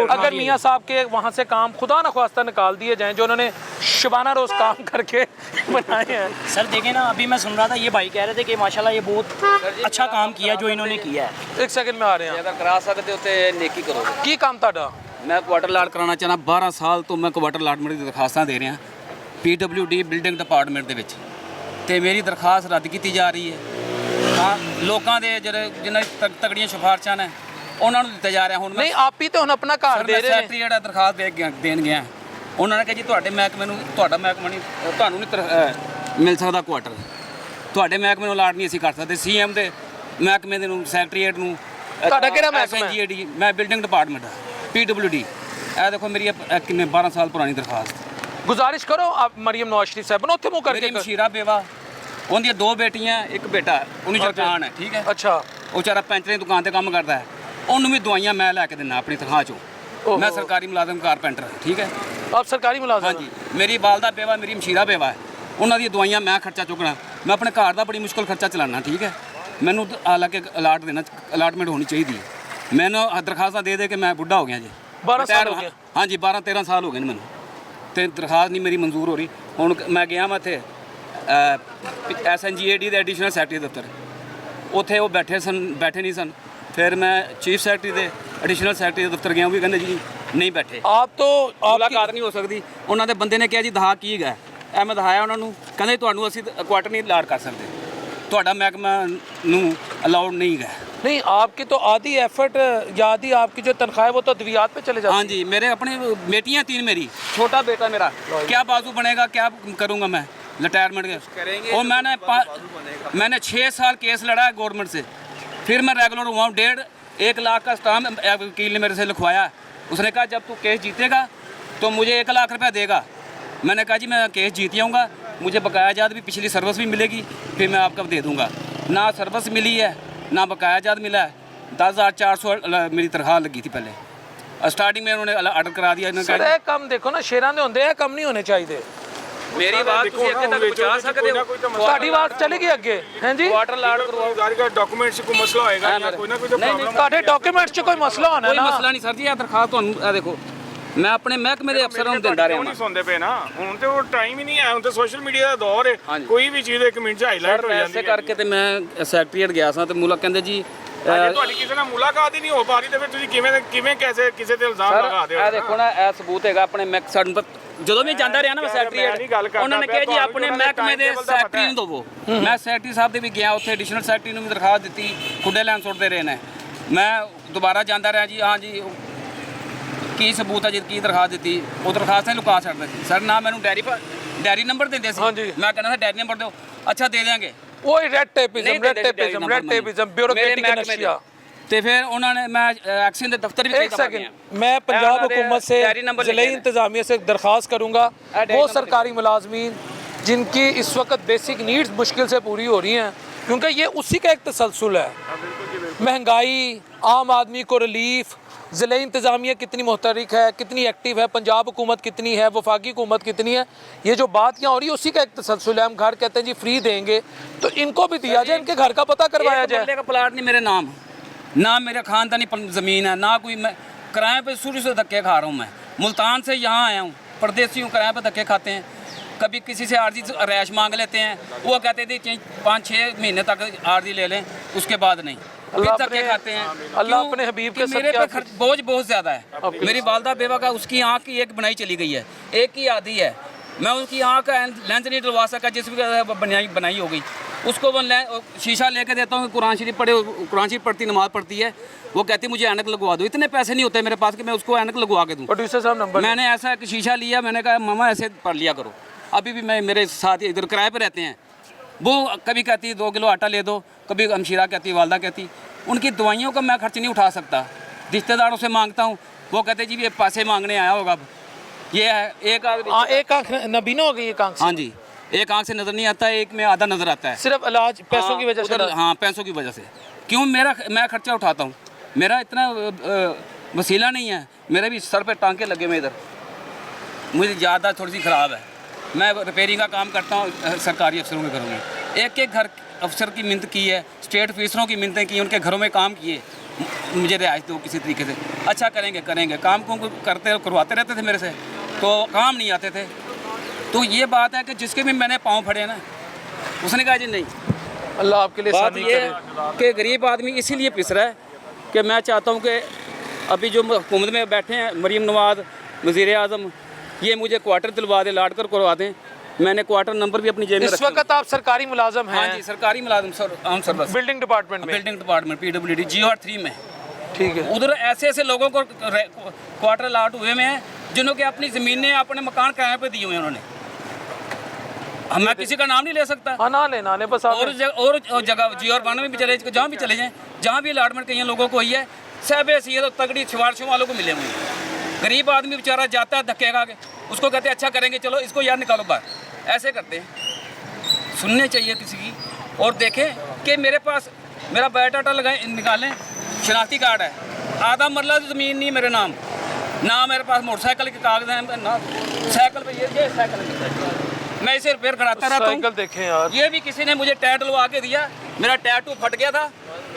अगर मियाँ साहब के वहाँ से काम खुदा न ख्वास्ता निकाल दिए जाएँ, जो उन्होंने शबाना रोज़ काम करके बनाए हैं। सर देखें ना, अभी मैं सुन रहा था, ये भाई कह रहे थे कि माशाल्लाह ये बहुत अच्छा काम किया जो इन्होंने किया है। 1 सेकंड में आ रहे हैं। अगर करा सकते हो तो नेकी करो। की काम ताड़ा? मैं क्वार्टर लाट कराना चाहना। 12 साल तो मैं क्वार्टर लाटमेंट ਦੀ ਦਰਖਾਸਤਾਂ ਦੇ ਰਿਹਾ PWD ਬਿਲਡਿੰਗ ਡਿਪਾਰਟਮੈਂਟ ਦੇ ਵਿੱਚ, ਤੇ ਮੇਰੀ ਦਰਖਾਸਤ ਰੱਦ ਕੀਤੀ ਜਾ ਰਹੀ ਹੈ। ਤਾਂ ਲੋਕਾਂ ਦੇ ਜਿਹੜੇ ਜਿਨ੍ਹਾਂ ਦੀ ਤਗੜੀਆਂ ਸਿਫਾਰਸ਼ਾਂ ਨੇ ਉਹਨਾਂ ਨੂੰ ਦਿੱਤਾ ਜਾ ਰਿਹਾ। ਹੁਣ नहीं आप ही तो हम अपना घर दे रहे हैं। ਸੈਕਟਰੀ ਜਿਹੜਾ ਦਰਖਾਸਤ ਦੇਣ ਗਿਆ, ਉਹਨਾਂ ਨੇ ਕਿਹਾ ਜੀ ਤੁਹਾਡੇ ਮਹਿਕਮੇ ਨੂੰ, ਤੁਹਾਡਾ ਮਹਿਕਮਾ ਨਹੀਂ, ਤੁਹਾਨੂੰ ਨਹੀਂ ਮਿਲ ਸਕਦਾ ਕੁਆਟਰ, ਤੁਹਾਡੇ ਮਹਿਕਮੇ ਨੂੰ ਅਲਾਟ ਨਹੀਂ ਅਸੀਂ ਕਰ ਸਕਦੇ। CM ਦੇ ਮਹਿਕਮੇ ਦੇ ਨੂੰ, ਸੈਕਟਰੀਏਟ ਨੂੰ। ਤੁਹਾਡਾ ਕਿਹੜਾ ਮਹਿਕਮਾ ਹੈ? SNGAD, ਮੈਂ ਬਿਲਡਿੰਗ ਡਿਪਾਰਟਮੈਂਟ PWD। ਇਹ ਦੇਖੋ ਮੇਰੀ 12 ਸਾਲ ਪੁਰਾਣੀ ਦਰਖਾਸਤ। गुजारिश करो आप मरियम नवाज शरीफ साहब बनोते मुँह ਮੇਰੀ करके ਮਸ਼ੀਰਾ ਬੇਵਾ, ਉਹਦੀਆਂ 2 ਬੇਟੀਆਂ, 1 ਬੇਟਾ, ਉਹਨੂੰ ਜਗਤਾਨ ਹੈ, ਠੀਕ ਹੈ। अच्छा ਉਹ ਵਿਚਾਰਾ ਪੈਂਚਰ ਦੀ ਦੁਕਾਨ ਤੇ ਕੰਮ ਕਰਦਾ ਹੈ, ਉਹਨੂੰ ਵੀ ਦਵਾਈਆਂ ਮੈਂ ਲੈ ਕੇ ਦਿੰਦਾ ਆਪਣੀ ਤਨਖਾਹ ਚੋਂ। ਮੈਂ ਸਰਕਾਰੀ ਮੁਲਾਜ਼ਮ ਕਾਰਪੈਂਟਰ, ਠੀਕ ਹੈ। आप सरकारी मुलाजिम ਹਾਂਜੀ, ਮੇਰੀ ਵਾਲਦਾ ਬੇਵਾ, ਮੇਰੀ ਮਸ਼ੀਰਾ ਬੇਵਾ ਹੈ, ਉਹਨਾਂ ਦੀਆਂ ਦਵਾਈਆਂ ਮੈਂ ਖਰਚਾ ਚੁੱਕਣਾ। ਮੈਂ ਆਪਣੇ ਘਰ ਦਾ ਬੜੀ ਮੁਸ਼ਕਲ ਖਰਚਾ ਚਲਾਉਣਾ, ਠੀਕ ਹੈ। ਮੈਨੂੰ ਹਾਲਾਂਕਿ ਅਲਾਟਮੈਂਟ ਹੋਣੀ ਚਾਹੀਦੀ ਹੈ। ਮੈਨੂੰ ਦਰਖਾਸਤਾਂ ਦੇ ਕੇ ਮੈਂ ਬੁੱਢਾ ਹੋ ਗਿਆ ਜੀ। 12 ਸਾਲ ਹੋ ਗਏ। ਹਾਂਜੀ 12-13 ਸਾਲ ਹੋ ਗਏ ਨੇ ਮੈਨੂੰ, ਤੇ ਦਰਖਾਸਤ ਨਹੀਂ ਮੇਰੀ ਮਨਜ਼ੂਰ ਹੋ ਰਹੀ। ਹੁਣ ਮੈਂ ਗਿਆ ਮੈਂ ਇੱਥੇ SNGAD ਦੇ ਐਡੀਸ਼ਨਲ ਸੈਕਟਰੀ ਦਫ਼ਤਰ, ਉੱਥੇ ਉਹ ਬੈਠੇ ਨਹੀਂ ਸਨ। ਫਿਰ ਮੈਂ ਚੀਫ ਸੈਕਟਰੀ ਦੇ ਐਡੀਸ਼ਨਲ ਸੈਕਟਰੀ ਦੇ ਦਫ਼ਤਰ ਗਿਆ, ਉਹ ਵੀ ਕਹਿੰਦੇ ਜੀ ਨਹੀਂ ਬੈਠੇ। आप तो ਮੁਲਾਕਾਤ ਨਹੀਂ ਹੋ ਸਕਦੀ। ਉਹਨਾਂ ਦੇ ਬੰਦੇ ਨੇ ਕਿਹਾ ਜੀ ਦਹਾ ਕੀ ਹੈਗਾ, ਇਹ ਮੈਂ ਦਿਖਾਇਆ ਉਹਨਾਂ ਨੂੰ, ਕਹਿੰਦੇ ਤੁਹਾਨੂੰ ਅਸੀਂ ਕੁਆਟਰ ਨਹੀਂ ਅਲਾਟ ਕਰ ਸਕਦੇ, ਤੁਹਾਡਾ ਮਹਿਕਮਾ ਨੂੰ ਅਲਾਉਡ ਨਹੀਂ ਹੈਗਾ। नहीं आपकी तो आधी एफर्ट या आधी आपकी जो तनख्वाह है वो तो अद्वियात पे चले जाती है। हाँ जी, मेरे अपने बेटियां 3 मेरी, छोटा बेटा मेरा, क्या बाजू बनेगा, क्या करूँगा मैं रिटायरमेंट के। और मैंने 6 साल केस लड़ा है गवर्नमेंट से, फिर मैं रेगुलर हुआ हूँ। 1.5 लाख का स्टाम्प वकील ने मेरे से लिखवाया। उसने कहा जब तू केस जीतेगा तो मुझे 1 लाख रुपया देगा। मैंने कहा जी मैं केस जीत जाऊँगा, मुझे बकाया जात भी, पिछली सर्विस भी मिलेगी, फिर मैं आपको दे दूँगा। ना सर्विस मिली है ना बकाया जात मिला है। 10,400 मेरी तनख्वाह लगी थी पहले। स्टार्टिंग में उन्होंने ऑर्डर करा दिया। इन्होंने सर कहा ਇਹ ਕੰਮ ਦੇਖੋ ਨਾ, ਸ਼ੇਰਾਂ ਦੇ ਹੁੰਦੇ ਆ, ਕੰਮ ਨਹੀਂ ਹੋਣੇ ਚਾਹੀਦੇ। मेरी बात ਤੁਸੀਂ ਅੱਗੇ ਤੱਕ ਪਹੁੰਚਾ ਸਕਦੇ ਹੋ। ਤੁਹਾਡੀ ਬਾਤ ਚਲੇਗੀ ਅੱਗੇ, हैं जी। ਵਾਟਰ ਲਾਟ ਕਰਵਾਓ। गाड़ी का डॉक्यूमेंट्स को मसला होएगा या कोई ना कोई तो प्रॉब्लम। ਤੁਹਾਡੇ ਡਾਕੂਮੈਂਟਸ 'ਚ ਕੋਈ ਮਸਲਾ ਹੋਣਾ ਕੋਈ ਨਾ। ਮਸਲਾ ਨਹੀਂ ਸਰ ਜੀ। ਇਹ ਦਰਖਾਸਤ ਤੁਹਾਨੂੰ ਇਹ ਦੇਖੋ, ਮੈਂ ਆਪਣੇ ਮਹਿਕਮੇ ਦੇ ਅਫਸਰਾਂ ਨੂੰ ਦਿੰਦਾ ਰਿਹਾ। ਨਹੀਂ ਸੁਣਦੇ ਪਏ ਨਾ, ਹੁਣ ਤੇ ਉਹ ਟਾਈਮ ਹੀ ਨਹੀਂ ਹੈ। ਹੁਣ ਤੇ ਸੋਸ਼ਲ ਮੀਡੀਆ ਦਾ ਦੌਰ ਹੈ, ਕੋਈ ਵੀ ਚੀਜ਼ 1 ਮਿੰਟ 'ਚ ਹਾਈਲਾਈਟ ਹੋ ਜਾਂਦੀ ਐਸੇ ਹੈ। ਕਰਕੇ ਤੇ ਮੈਂ ਸੈਕਟਰੀਏਟ ਗਿਆ ਸਾਂ ਤੇ ਮੁਲਾ ਕਹਿੰਦੇ ਜੀ ਜੇ ਤੁਹਾਡੀ ਕਿਸੇ ਨਾਲ ਮੁਲਾਕਾਤ ਹੀ ਨਹੀਂ ਹੋ ਪਾ ਰਹੀ ਤੇ ਫਿਰ ਤੁਸੀਂ ਕਿਵੇਂ ਕਿਸੇ ਤੇ ਇਲਜ਼ਾਮ ਲਗਾ ਦਿਓ। ਇਹ ਦੇਖੋ ਨਾ, ਇਹ ਸਬੂਤ ਹੈਗਾ ਆਪਣੇ ਸਾਨੂੰ ਜਦੋਂ ਵੀ ਜਾਂਦਾ ਰਿਹਾ ਨਾ ਮੈਂ ਸੈਕਟਰੀਏਟ, ਉਹਨਾਂ ਨੇ ਕਿਹਾ ਜੀ ਆਪਣੇ ਮਹਿਕਮੇ ਦੇ ਸੈਕਟਰੀ ਨੂੰ ਦਵੋ। ਮੈਂ ਸੈਕਟਰੀ ਸਾਹਿਬ ਦੇ ਵੀ ਗਿਆ, ਉੱਥੇ ਐਡੀਸ਼ਨਲ ਸੈਕਟਰੀ ਨੂੰ ਵੀ ਦਰਖਾਸਤ ਦਿੱਤੀ, ਖੁੱਡੇ ਲੈਣ ਸੁੱਟਦੇ ਰਹੇ ਨੇ। ਮੈਂ ਦੁਬਾਰਾ ਜਾਂਦਾ ਰਿਹਾ ਜੀ, ਹਾਂ ਜੀ ਕੀ ਸਬੂਤ ਹੈ ਜੀ, ਕੀ ਦਰਖਾਸਤ ਦਿੱਤੀ। ਉਹ ਦਰਖਾਸਤ ਹੀ ਲੁਕਾ ਛੱਡਦੇ ਸੀ ਸਰ। ਨਾ ਮੈਨੂੰ ਡੈਰੀ ਨੰਬਰ ਦਿੰਦੇ ਸੀ, ਮੈਂ ਕਹਿੰਦਾ ਡੈਰੀ ਨੰਬਰ ਦਿਓ, ਅੱਛਾ ਦੇ ਦੇਂਗੇ। वही रेड टेपिज्म ब्यूरोक्रेटिक इनर्शिया। ਤੇ ਫਿਰ ਉਹਨਾਂ ਨੇ ਮੈਂ ਐਕਸ਼ਨ ਦੇ ਦਫ਼ਤਰ भी एक सेकंड, मैं पंजाब हुकूमत से ज़िले इंतज़ामिया से दरख्वास्त करूँगा, वो सरकारी मुलाजमीन जिनकी इस वक्त बेसिक नीड्स मुश्किल से पूरी हो रही हैं, क्योंकि ये उसी का एक तसलसल है। महंगाई, आम आदमी को रिलीफ, ज़िले इंतज़ामिया कितनी मुहतरिक है, कितनी एक्टिव है, पंजाब हुकूमत कितनी है, वफाकी हुकूमत कितनी है, ये जो बात यहाँ हो रही है उसी का एक तसलसल है। हम घर कहते हैं जी फ्री देंगे, तो इनको भी दिया जाए, इनके घर का पता करवाया जाए। का प्लाट नहीं मेरे नाम, ना मेरे खानदानी ज़मीन है, ना कोई, मैं किराए पे शुरू से धक्के खा रहा हूँ। मैं मुल्तान से यहाँ आया हूँ, परदेसी हूँ, किराए पे धक्के खाते हैं। कभी किसी से आर्जी रैश मांग लेते हैं, वो कहते थे 5-6 महीने तक आर्जी ले लें, उसके बाद नहीं, फिर धक्के खाते हैं। अल्लाह अपने हबीब के मेरे पे खर्च बोझ बहुत ज़्यादा है। मेरी वालदा बेवा का, उसकी आँख की एक बनाई चली गई है, एक ही आधी है। मैं उसकी आँख का लेंस नहीं डलवा सका, जिस भी बनाई हो गई। उसको वो शीशा लेके देता हूँ, कुरान शरीफ कुरान शरीफ पढ़ती, नमाज पढ़ती है, वो कहती मुझे ऐनक लगवा दो। इतने पैसे नहीं होते मेरे पास कि मैं उसको ऐनक लगवा के दूँ। प्रोड्यूसर साहब नंबर, मैंने ऐसा एक शीशा लिया, मैंने कहा मामा ऐसे पढ़ लिया करो। अभी भी मैं मेरे साथ इधर किराए पे रहते हैं, वो कभी कहती है 2 किलो आटा ले दो, कभी हमशीरा कहती, वालदा कहती। उनकी दवाइयों का मैं खर्च नहीं उठा सकता, रिश्तेदारों से मांगता हूँ, वो कहते जी ये पैसे मांगने आया होगा। ये है एक आँख नबीना हो गई, एक आँख। हाँ जी, एक आँख से नज़र नहीं आता है, एक में आधा नज़र आता है। सिर्फ इलाज पैसों की वजह से? हाँ, पैसों की वजह से। क्यों? मैं खर्चा उठाता हूँ, मेरा इतना वसीला नहीं है। मेरे भी सर पे टांके लगे हुए इधर, मुझे ज़्यादा थोड़ी सी ख़राब है। मैं रिपेयरिंग का काम करता हूँ, सरकारी अफसरों के घरों में। एक घर अफसर की मिन्नत की है, स्टेट ऑफिसरों की मिन्नतें की, उनके घरों में काम किए, मुझे रिहायश दो किसी तरीके से। अच्छा करेंगे काम को करवाते रहते थे मेरे से, तो काम नहीं आते थे। तो ये बात है कि जिसके भी मैंने पाँव फड़े ना, उसने कहा जी नहीं। अल्लाह आपके लिए बात ये कि गरीब आदमी इसीलिए पिस रहा है कि मैं चाहता हूँ कि अभी जो हुकूमत में बैठे हैं मरीम नवाज, वज़ीर आज़म, ये मुझे क्वार्टर दिलवा दें, लाट कर करवा दें। मैंने क्वार्टर नंबर भी अपनी जेब में इस वक्त आप सरकारी मुलाजम हैं? हाँ जी, सरकारी मुलाजम, आम सर्विस, बिल्डिंग डिपार्टमेंट में? बिल्डिंग डिपार्टमेंट PWD GR3 में। ठीक है। उधर ऐसे लोगों को क्वार्टर लाट हुए में हैं जिन्हों के अपनी ज़मीनें, अपने मकान किराए पे दिए हुए हैं उन्होंने। मैं किसी का नाम नहीं ले सकता। हाँ, ना ले बस। और जगह GR1 में भी चले, जहाँ भी चले जाएँ, जहाँ भी अलाटमेंट कई लोगों को हुई है, सब ऐसी है तो तगड़ी सिवारशों वालों को मिले हुए हैं। गरीब आदमी बेचारा जाता है धक्के खा के, उसको कहते हैं अच्छा करेंगे चलो इसको यार निकालो बाहर, ऐसे करते हैं। सुनने चाहिए किसी की और देखें कि मेरे पास मेरा बायोडाटा लगाए निकालें, शनाख्ती कार्ड है, आधा मरला ज़मीन नहीं मेरे नाम, ना मेरे पास मोटरसाइकिल के कागज़ हैं, ना साइकिल पे ये साइकिल है। मैं इसे रिपेयर कराता रहता साइकिल हूँ। देखें यार, ये भी किसी ने मुझे टैट लगा के दिया, मेरा टैटू फट गया था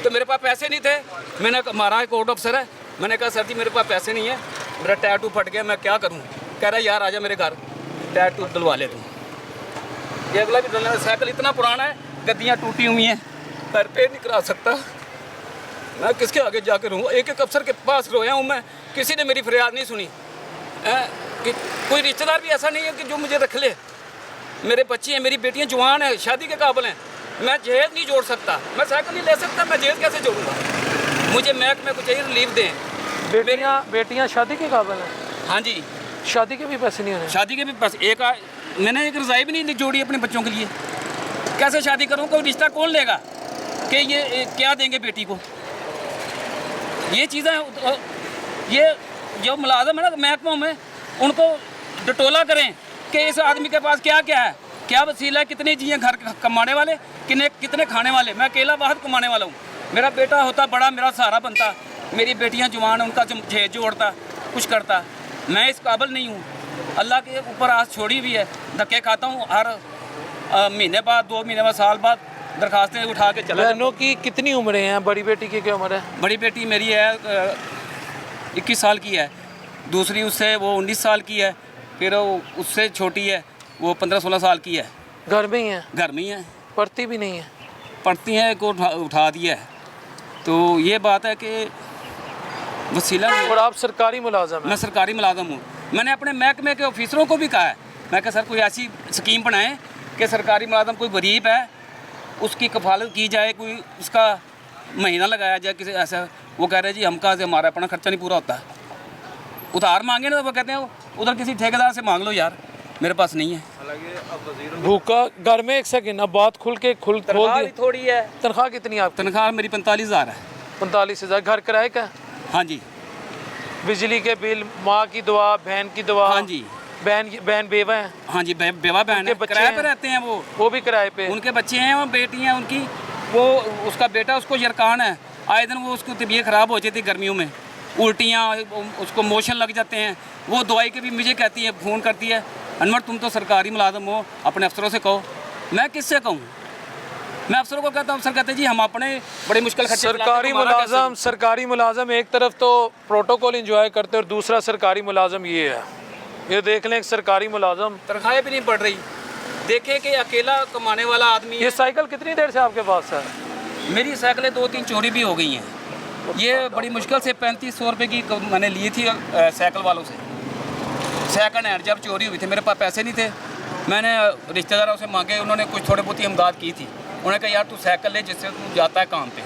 तो मेरे पास पैसे नहीं थे। मैंने हमारा एक कोर्ट अफसर है, मैंने कहा सर जी मेरे पास पैसे नहीं है, मेरा टैटू फट गया, मैं क्या करूँ? कह रहा यार आजा मेरे घर, टैटू डलवा ले तू। ये अगला भी डलना, साइकिल इतना पुराना है, गद्दियाँ टूटी हुई हैं, घर पे नहीं करा सकता, मैं किसके आगे जाकर रहूँ? एक एक अफसर के पास रोया हूँ मैं, किसी ने मेरी फरियाद नहीं सुनी कि कोई रिश्तेदार भी ऐसा नहीं है कि जो मुझे रख ले। मेरे बच्चे हैं, मेरी बेटियां जवान हैं, शादी के काबिल हैं, मैं जहेज नहीं जोड़ सकता, मैं साइकिल नहीं ले सकता, मैं जहेज कैसे जोड़ूंगा? मुझे महकमे को चाहिए रिलीफ दें। बेटियां शादी के काबिल हैं? हाँ जी, शादी के भी पैसे नहीं होने? शादी के भी पैसे मैंने एक रज़ाई भी नहीं जोड़ी अपने बच्चों के लिए, कैसे शादी करूँ? कोई रिश्ता कौन लेगा कि ये क्या देंगे बेटी को? ये चीज़ें, ये जो मुलाजम है ना महकमों में, उनको डटोला करें कि इस आदमी के पास क्या क्या है, क्या वसीला है, कितने जी हैं घर कमाने वाले, कितने खाने वाले। मैं अकेला वाहद कमाने वाला हूँ, मेरा बेटा होता बड़ा, मेरा सहारा बनता, मेरी बेटियाँ जवान, उनका जहेज जोड़ता, कुछ करता। मैं इस काबिल नहीं हूँ, अल्लाह के ऊपर आस छोड़ी हुई है, धक्के खाता हूँ हर महीने बाद, 2 महीने बाद, साल बाद दरखास्तें उठा के चला। बहनों की कितनी उम्रें हैं? बड़ी बेटी की क्या उम्र है? बड़ी बेटी मेरी है 21 साल की है, दूसरी उससे वो 19 साल की है, फिर उससे छोटी है वो 15-16 साल की है। घर में ही है? घर में ही है, पढ़ती भी नहीं है? पढ़ती है को उठा दिया है। तो ये बात है कि वसीला। और आप सरकारी मुलाजम हैं? मैं सरकारी मुलाजम हूँ। मैंने अपने महकमे के ऑफिसरों को भी कहा है, मैं कहा सर कोई ऐसी स्कीम बनाएं कि सरकारी मुलाजम कोई गरीब है उसकी कफालत की जाए, कोई उसका महीना लगाया जाए किसी ऐसा। वो कह रहे जी हम कहाँ से, हमारा अपना खर्चा नहीं पूरा होता। उधार मांगे ना तो वो कहते हैं उधर किसी ठेकेदार से मांग लो यार, मेरे पास नहीं है। भूखा घर में, एक सेकंड, अब बात खोल दी। थोड़ी है। तनख्वाह कितनी है आपकी? तनख्वाह मेरी 45,000 है। 45,000। घर किराए का? हाँ जी। बिजली के बिल, माँ की दुआ, बहन की दुआ? हाँ जी। बहन बेवा है? हाँ जी, बेवा बहन है, किराए पे रहते हैं वो भी किराए पे। उनके बच्चे हैं, वो बेटियाँ उनकी, वो उसका बेटा उसको यरकान है, आए दिन वो उसको तबीयत ख़राब हो जाती गर्मियों में, उल्टियाँ, उसको मोशन लग जाते हैं। वो दवाई के भी मुझे कहती है, फ़ोन करती है, अनवर तुम तो सरकारी मुलाजम हो, अपने अफसरों से कहो। मैं किससे कहूँ? मैं अफसरों को कहता हूँ, अफसर कहते हैं जी हम अपने बड़ी मुश्किल सरकारी मुलाजम एक तरफ तो प्रोटोकॉल इंजॉय करते और दूसरा सरकारी मुलाजम ये है। ये देख लें, एक सरकारी मुलाजम तनख्वाहें भी नहीं बढ़ रही। देखें कि अकेला कमाने वाला आदमी। ये साइकिल कितनी देर से आपके पास है? मेरी साइकिलें 2-3 चोरी भी हो गई हैं। ये बड़ी मुश्किल से 3500 रुपये की मैंने ली थी साइकिल वालों से, सेकंड हैंड। जब चोरी हुई थी मेरे पास पैसे नहीं थे, मैंने रिश्तेदारों से मांगे, उन्होंने कुछ थोड़ी बहुत ही इमदाद की थी। उन्होंने कहा यार तू साइकिल ले जिससे तू जाता है काम पे।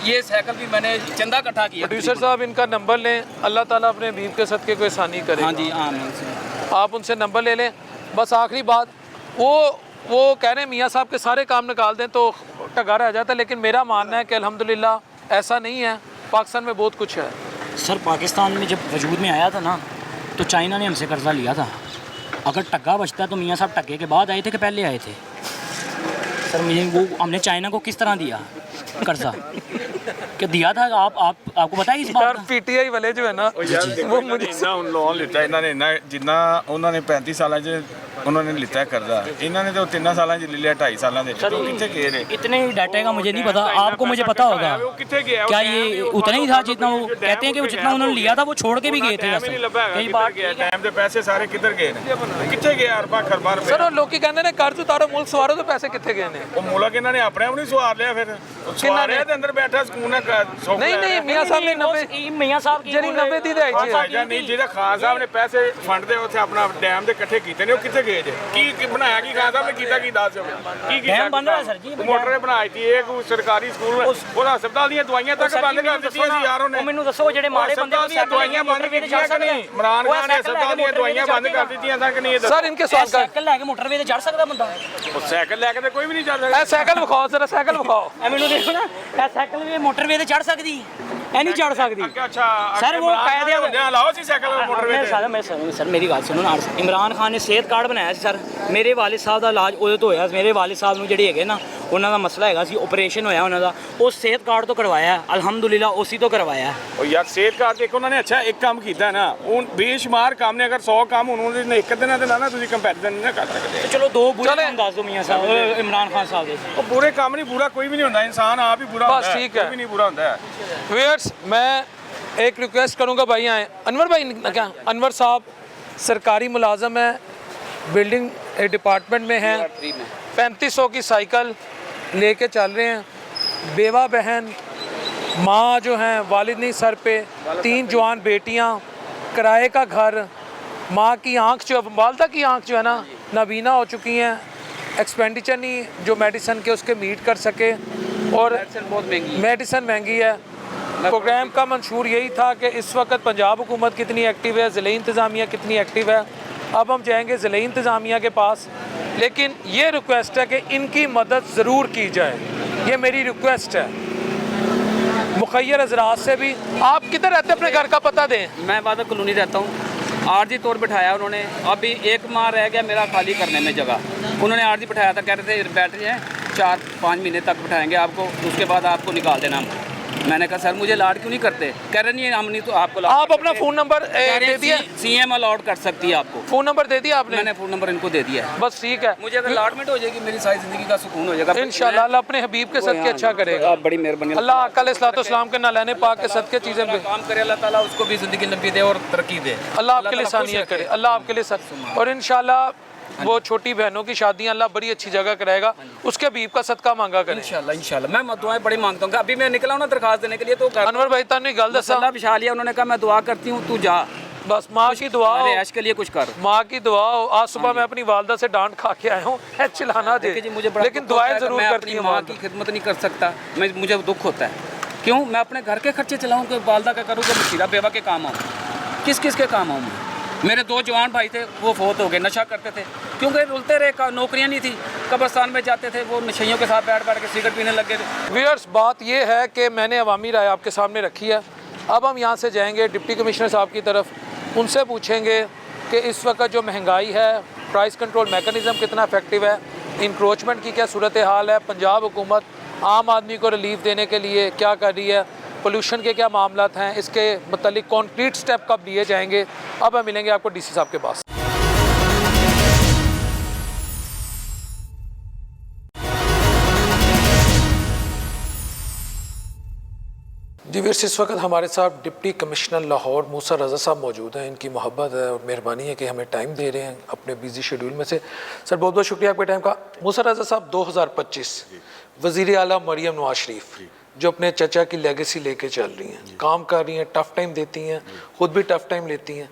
ये साइकिल भी मैंने चंदा इकट्ठा किया। प्रोड्यूसर साहब इनका नंबर लें, अल्लाह ताला अपने बीव के सदके को आसानी करे। हाँ जी, आमीन। आप उनसे नंबर ले लें। बस आखिरी बात, वो कह रहे हैं मियाँ साहब के सारे काम निकाल दें तो टगा रह जाता है, लेकिन मेरा मानना है कि अल्हम्दुलिल्लाह ऐसा नहीं है, पाकिस्तान में बहुत कुछ है। सर पाकिस्तान में जब वजूद में आया था ना, तो चाइना ने हमसे कर्जा लिया था। अगर टग्गा बचता तो मियाँ साहब टग्गे के बाद आए थे कि पहले आए थे? सर मुझे वो हमने चाइना को किस तरह दिया कर्जा, कि दिया था? आपको पता है इस बात का? पीटीआई वाले जो है ना, वो मुझे लोन लिता इन्होंने जिन्ना उन्होंने 35 साल उन्होंने लिता है कर्जा, इन्होंने तो 3 साल ले लिया 2.5 साल। कितने गए ने? इतने डाटे का मुझे नहीं पता, आपको मुझे पता होगा। क्या ये उतना ही था जितना वो कहते हैं कि जितना उन्होंने लिया था वो छोड़ के भी गए थे? कई बार टाइम दे पैसे सारे किधर गए ने? कितने गए? अरबा खरबा रुपए। सर लोग कहते ने कर्ज उतारो मुल्क सवारो, तो पैसे कितने गए ने? वो मुल्क इन्होंने अपने आप नहीं सवार लिया, फिर सवारे दे अंदर बैठा सकून है। नहीं मियाँ साहब ने 90 मियाँ साहब ਜਿਹੜੀ 90 ਦੀ ਦਿਹਾਈ ਨਹੀਂ, ਜਿਹੜਾ ਖਾਨ ਸਾਹਿਬ ਨੇ ਪੈਸੇ ਫੰਡ ਦੇ ਉੱਥੇ ਆਪਣਾ ਡੈਮ ਦੇ ਇਕੱਠੇ ਕੀਤੇ ਨੇ, ਉਹ ਕਿੱਥੇ ਕਿੱਥੇ ਗਏ ਜੇ ਕੀ ਬਣਾਇਆ ਕੀ ਖਾਨ ਸਾਹਿਬ ਨੇ ਕੀਤਾ ਕੀ ਦੱਸ ਕੀ ਡੈਮ ਬੰਦ ਹੋਇਆ ਸਰ ਜੀ, ਮੋਟਰ ਬਣਾਈ ਸੀ ਇੱਕ ਸਰਕਾਰੀ ਸਕੂਲ ਉਹਦਾ ਹਸਪਤਾਲ ਦੀਆਂ ਦਵਾਈਆਂ ਤੱਕ ਬੰਦ ਕਰ ਦਿੱਤੀਆਂ ਸੀ ਯਾਰ ਉਹਨੇ। ਉਹ ਮੈਨੂੰ ਦੱਸੋ ਜਿਹੜੇ ਮਾੜੇ ਬੰਦੇ ਦੀਆਂ ਦਵਾਈਆਂ ਬੰਦ ਕੀਤੀਆਂ ਕਿ ਨਹੀਂ? ਇਮਰਾਨ ਖਾਨ ਨੇ ਹਸਪਤਾਲ ਦੀਆਂ ਦਵਾਈਆਂ ਬੰਦ ਕਰ ਦਿੱਤੀਆਂ ਸਨ ਕਿ ਨਹੀਂ? सर इनके सवाल का ਸਾਈਕਲ ਲੈ ਕੇ ਮੋਟਰਵੇ ਤੇ ਚੜ ਸਕਦਾ ਬੰਦਾ? ਉਹ ਸਾਈਕਲ ਲੈ ਕੇ ਤੇ ਕੋਈ ਵੀ ਨਹੀਂ ਚੱਲ ਸਕਦਾ। ए, साइकिल दिखाओ जरा, साइकिल दिखाओ। ਐ ਮੈਨੂੰ ਦੇਖੋ ਨਾ, ਇਹ ਸਾਈਕਲ ਵੀ ਮੋਟਰਵੇ ਤੇ ਚੜ ਸਕਦੀ, ਇਹ ਨਹੀਂ ਚੜ ਸਕਦੀ ਅੱਛਾ ਸਰ। ਉਹ ਕਾਇਦੇ ਹੁੰਦਿਆਂ ਲਾਓ ਸੀ ਸਾਈਕਲ ਮੋਟਰਵੇ ਤੇ। ਸਰ ਮੇਰੀ ਗੱਲ ਸੁਣੋ ਨਾ, ਇਮਰਾਨ ਖਾਨ ਨੇ ਸਿਹਤ ਕਾਰਡ ਬਣਾਇਆ ਸੀ ਸਰ। ਮੇਰੇ ਵਾਲਿਦ ਸਾਹਿਬ ਦਾ ਇਲਾਜ ਉਹਦੇ ਤੋਂ ਹੋਇਆ। ਮੇਰੇ ਵਾਲਿਦ ਸਾਹਿਬ ਨੂੰ ਜਿਹੜੇ ਹੈਗੇ ਨਾ, ਉਹਨਾਂ ਦਾ ਮਸਲਾ ਹੈਗਾ ਸੀ, ਆਪਰੇਸ਼ਨ ਹੋਇਆ ਉਹਨਾਂ ਦਾ, ਉਹ ਸਿਹਤ ਕਾਰਡ ਤੋਂ ਕਰਵਾਇਆ ਅਲਹਮਦੁਲਿਲਾ, ਉਸੇ ਤੋਂ ਕਰਵਾਇਆ। ਉਹ ਯਾਰ ਸਿਹਤ ਕਾਰਡ ਦੇਖੋ ਉਹਨਾਂ ਨੇ ਅੱਛਾ ਇੱਕ ਕੰਮ ਕੀਤਾ ਨਾ, ਉਹ ਬੇਸ਼ੁਮਾਰ ਕੰਮ ਨੇ। ਅਗਰ 100 ਕੰਮ ਹੁਣ ਉਹਦੇ ਨੇ ਇੱਕ ਦਿਨਾਂ ਦੇ ਨਾਲ ਨਾ ਤੁਸੀਂ ਕੰਪੈਰੀਜ਼ਨ ਨਹੀਂ ਨਾ ਕਰ ਸਕਦੇ। ਚਲੋ ਦੋ ਬੁਰੇ ਕੰਮ ਦੱਸ ਦਿਓ ਮੀਆਂ ਸਾਹਿਬ, ਇਮਰਾਨ ਖਾਨ ਸਾਹਿਬ ਦੇ। ਉਹ ਬੁਰੇ ਕੰਮ ਨਹੀਂ, ਬੁਰਾ ਕੋਈ ਵੀ ਨਹੀਂ ਹੁੰਦਾ, ਇਨਸਾਨ ਆਪ ਹੀ ਬੁਰਾ बस ਹੁੰਦਾ है, ठीक है। कोई भी नहीं बुरा होता है। व्यूअर्स, मैं एक रिक्वेस्ट करूंगा भाई आए, अनवर भाई क्या, अनवर साहब सरकारी मुलाजम है, बिल्डिंग डिपार्टमेंट में है, 3500 की साइकिल लेके चल रहे हैं। बेवा बहन, माँ जो हैं, वालिद नहीं सर पे, 3 जवान बेटियाँ, किराए का घर, माँ की आँख जो, वालदा की आँख जो है ना नाबीना हो चुकी हैं, एक्सपेंडिचर नहीं जो मेडिसिन के उसके मीट कर सके, और मेडिसिन महंगी है। प्रोग्राम का मंशूर यही था कि इस वक्त पंजाब हुकूमत कितनी एक्टिव है, ज़िले इंतज़ामिया कितनी एक्टिव है। अब हम जाएंगे ज़िले इंतज़ामिया के पास, लेकिन ये रिक्वेस्ट है कि इनकी मदद ज़रूर की जाए, ये मेरी रिक्वेस्ट है मुखैर हजरात से भी। आप किधर रहते हैं, अपने घर का पता दें। मैं वादा कॉलोनी रहता हूँ। आरजी तौर बिठाया उन्होंने, अभी 1 माह रह गया मेरा खाली करने में जगह। उन्होंने आरजी बिठाया था, कह रहे थे बैठ जाए 4-5 महीने तक बिठाएंगे आपको, उसके बाद आपको निकाल देना। मैंने कहा सर मुझे लाड क्यों नहीं करते? कह रहे नहीं हम नहीं तो आपको आप अपना फ़ोन नंबर दे दिया, सीएम अलाउड कर सकती है आपको। फ़ोन नंबर दे दिया आपने? मैंने फ़ोन नंबर इनको दे दिया है। बस ठीक है, मुझे अगर अलॉटमेंट हो जाएगी मेरी सारी ज़िंदगी का सुकून हो जाएगा इंशाल्लाह। अल्लाह अपने हबीब के सदके अच्छा करेगा। बड़ी मेहरबानी। अल्लाह अकल इस्लाम के नालाने पाक के सदके चीज़ें काम करे अल्लाह ताला उसको भी ज़िंदगी लंबी दे और तरक्की दे। अल्लाह आपके लिए सानियत करे, अल्लाह आपके लिए और इंशाल्लाह वो छोटी बहनों की शादियां अल्लाह बड़ी अच्छी जगह कराएगा, उसके हबीब का सदका मांगा करें इंशाल्लाह। इंशाल्लाह मैं दुआएं बड़ी मांगता हूँ। अभी मैं निकला हूँ ना दरखास्त देने के लिए, तो अनवर भाई ताने गल दसा अल्लाह बिछा लिया, उन्होंने कहा मैं दुआ करती हूँ तू जा, बस माँ की दुआ हो, ऐश के लिए कुछ कर, माँ की दुआ हो। आज सुबह मैं अपनी वालदा से डांट खा के आया हूँ, चिल्लाना दे, लेकिन दुआएं जरूर करती हैं। माँ की खिदमत नहीं कर सकता मैं, मुझे दुख होता है। क्यों मैं अपने घर के खर्चे चलाऊँ कि वालदा का करूँ कि मुशीरा बेवा के काम आऊँ? किस किस के काम आऊँ? मेरे 2 जवान भाई थे, वो फोत हो गए, नशा करते थे क्योंकि रुलते रहे, नौकरियां नहीं थी, कब्रस्तान में जाते थे, वो नशइयों के साथ बैठ बैठ के सिगरेट पीने लग गए थे। व्यूअर्स, बात ये है कि मैंने अवामी राय आपके सामने रखी है। अब हम यहाँ से जाएंगे डिप्टी कमिश्नर साहब की तरफ, उनसे पूछेंगे कि इस वक्त जो महंगाई है, प्राइस कंट्रोल मेकनिज़म कितना इफेक्टिव है, इंक्रोचमेंट की क्या सूरत हाल है, पंजाब हुकूमत आम आदमी को रिलीफ देने के लिए क्या कर रही है, पोल्यूशन के क्या मामलात हैं, इसके मतलब कॉन्क्रीट स्टेप कब लिए जाएंगे। अब हम मिलेंगे आपको डीसी साहब के पास। जी वीर्स, इस वक्त हमारे साथ डिप्टी कमिश्नर लाहौर मूसा रज़ा साहब मौजूद हैं। इनकी मोहब्बत है और मेहरबानी है कि हमें टाइम दे रहे हैं अपने बिजी शेड्यूल में से। सर बहुत बहुत शुक्रिया आपके टाइम का। मूसा रज़ा साहब, 2025 वज़ीर आला मरियम नवाज शरीफ जो अपने चचा की लेगेसी लेके चल रही हैं, काम कर रही हैं, टफ़ टाइम देती हैं, ख़ुद भी टफ़ टाइम लेती हैं,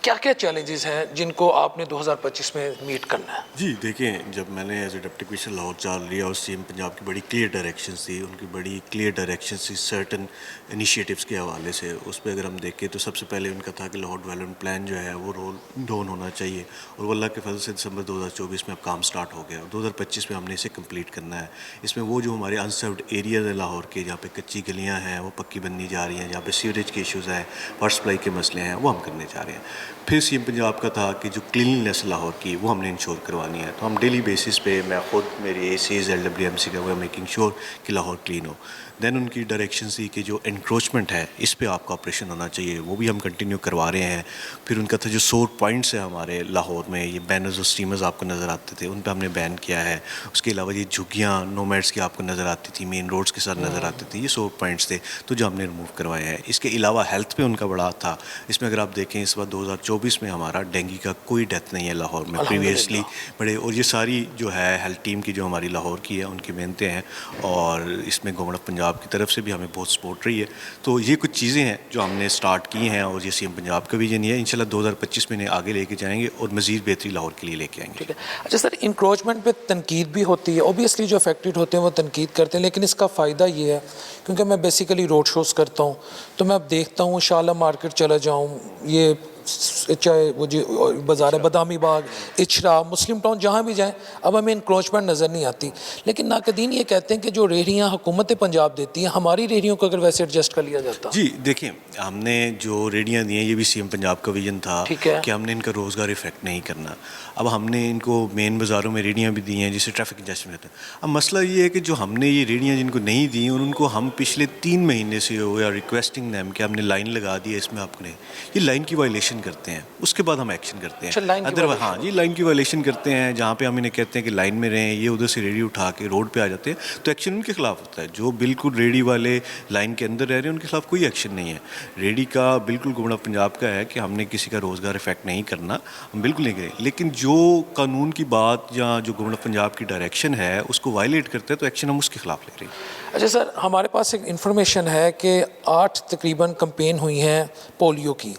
क्या क्या चैलेंजेस हैं जिनको आपने 2025 में मीट करना है? जी देखें, जब मैंने as a deputy commissioner Lahore चाल लिया और सीएम पंजाब की बड़ी क्लियर डायरेक्शन थी, उनकी बड़ी क्लियर डायरेक्शन थी सर्टन इनिशिएटिव्स के हवाले से। उस पर अगर हम देखें तो सबसे पहले उनका था कि लाहौर डेवलपमेंट प्लान जो है वो रोल डाउन होना चाहिए, और वो अल्लाह के फजल से दिसंबर 2024 में अब काम स्टार्ट हो गया और 2025 में हमने इसे कम्प्लीट करना है। इसमें वो जो हमारे अनसर्व्ड एरियाज़ है लाहौर के, जहाँ पे कच्ची गलियाँ हैं वो पक्की बननी जा रही हैं, जहाँ पे सीवरेज के इशूज़ हैं, वाटर सप्लाई के मसले हैं, वो हम करने जा रहे हैं। फिर सीएम पंजाब का था कि जो क्लीननेस लाहौर की वो हमने इंश्योर करवानी है, तो हम डेली बेसिस पे, मैं ख़ुद मेरे ACs LWMC का, वो मेकिंग श्योर कि लाहौर क्लीन हो। देन उनकी डायरेक्शन थी कि जो एनक्रोचमेंट है इस पे आपका ऑपरेशन होना चाहिए, वो भी हम कंटिन्यू करवा रहे हैं। फिर उनका था जो सोर पॉइंट्स है हमारे लाहौर में, ये बैनर्स और स्टीमर्स आपको नज़र आते थे, उन पर हमने बैन किया है। उसके अलावा ये झुग्गियाँ नोमैड्स की आपको नज़र आती थी, मेन रोड्स के साथ नज़र आती थी, ये सोर पॉइंट्स थे तो जो हमने रिमूव करवाए हैं। इसके अलावा हेल्थ पे उनका बड़ा था। इसमें अगर आप देखें इस बार 2024 में हमारा डेंगू का कोई डेथ नहीं है लाहौर में प्रीवियसली बड़े, और ये सारी जो है हेल्थ टीम की जो हमारी लाहौर की है उनकी मेहनतें हैं, और इसमें गवर्नमेंट ऑफ पंजाब पंजाब की तरफ से भी हमें बहुत सपोर्ट रही है। तो ये कुछ चीज़ें हैं जो हमने स्टार्ट की हैं और ये CM पंजाब का विजन है। इंशाल्लाह 2025 में इन्हें आगे लेके जाएंगे और मज़ीद बेहतरी लाहौर के लिए लेके आएंगे। ठीक है। अच्छा सर, इंक्रोचमेंट पे तनकीद भी होती है, ओबियसली जो अफेक्टेड होते हैं वो तनकीद करते हैं, लेकिन इसका फ़ायदा ये है क्योंकि मैं बेसिकली रोड शोज़ करता हूँ तो मैं अब देखता हूँ शाला मार्केट चला जाऊँ, ये चाहे वो जी बाज़ार बदामी बाग, इचरा, मुस्लिम टाउन, जहाँ भी जाएं अब हमें इंक्रोचमेंट नज़र नहीं आती। लेकिन नाकदीन ये कहते हैं कि जो रेहड़ियाँ हुकूमत पंजाब देती हैं, हमारी रेहड़ियों को अगर वैसे एडजस्ट कर लिया जाता। जी देखिए, हमने जो रेहड़ियाँ दी हैं ये भी CM पंजाब का विजन था कि हमने इनका रोज़गार इफेक्ट नहीं करना। अब हमने इनको मेन बाज़ारों में रेहड़ियाँ भी दी हैं जिससे ट्रैफिक कंजेशन होता है। अब मसला ये है कि जो हमने ये रेहड़ियाँ जिनको नहीं दी और उनको हम पिछले 3 महीने से हो या रिक्वेस्टिंग दैम कि हमने लाइन लगा दी है, इसमें आपने ये लाइन की वायलेशन करते हैं, उसके बाद हम एक्शन करते हैं। अदरवाइज हाँ जी, लाइन की वायलेशन करते हैं जहाँ पे हम इन्हें कहते हैं कि लाइन में रहें, ये उधर से रेडी उठा के रोड पे आ जाते हैं तो एक्शन उनके खिलाफ होता है। जो बिल्कुल रेडी वाले लाइन के अंदर रह रहे हैं उनके खिलाफ कोई एक्शन नहीं है। रेडी का बिल्कुल गवर्नमेंट पंजाब का है कि हमने किसी का रोज़गार इफेक्ट नहीं करना, हम बिल्कुल नहीं करें। लेकिन जो कानून की बात या जो गवर्नमेंट पंजाब की डायरेक्शन है उसको वायलेट करते हैं तो एक्शन हम उसके खिलाफ ले रहे हैं। अच्छा सर, हमारे पास एक इन्फॉर्मेशन है कि 8 तकरीबन कैंपेन हुई हैं पोलियो की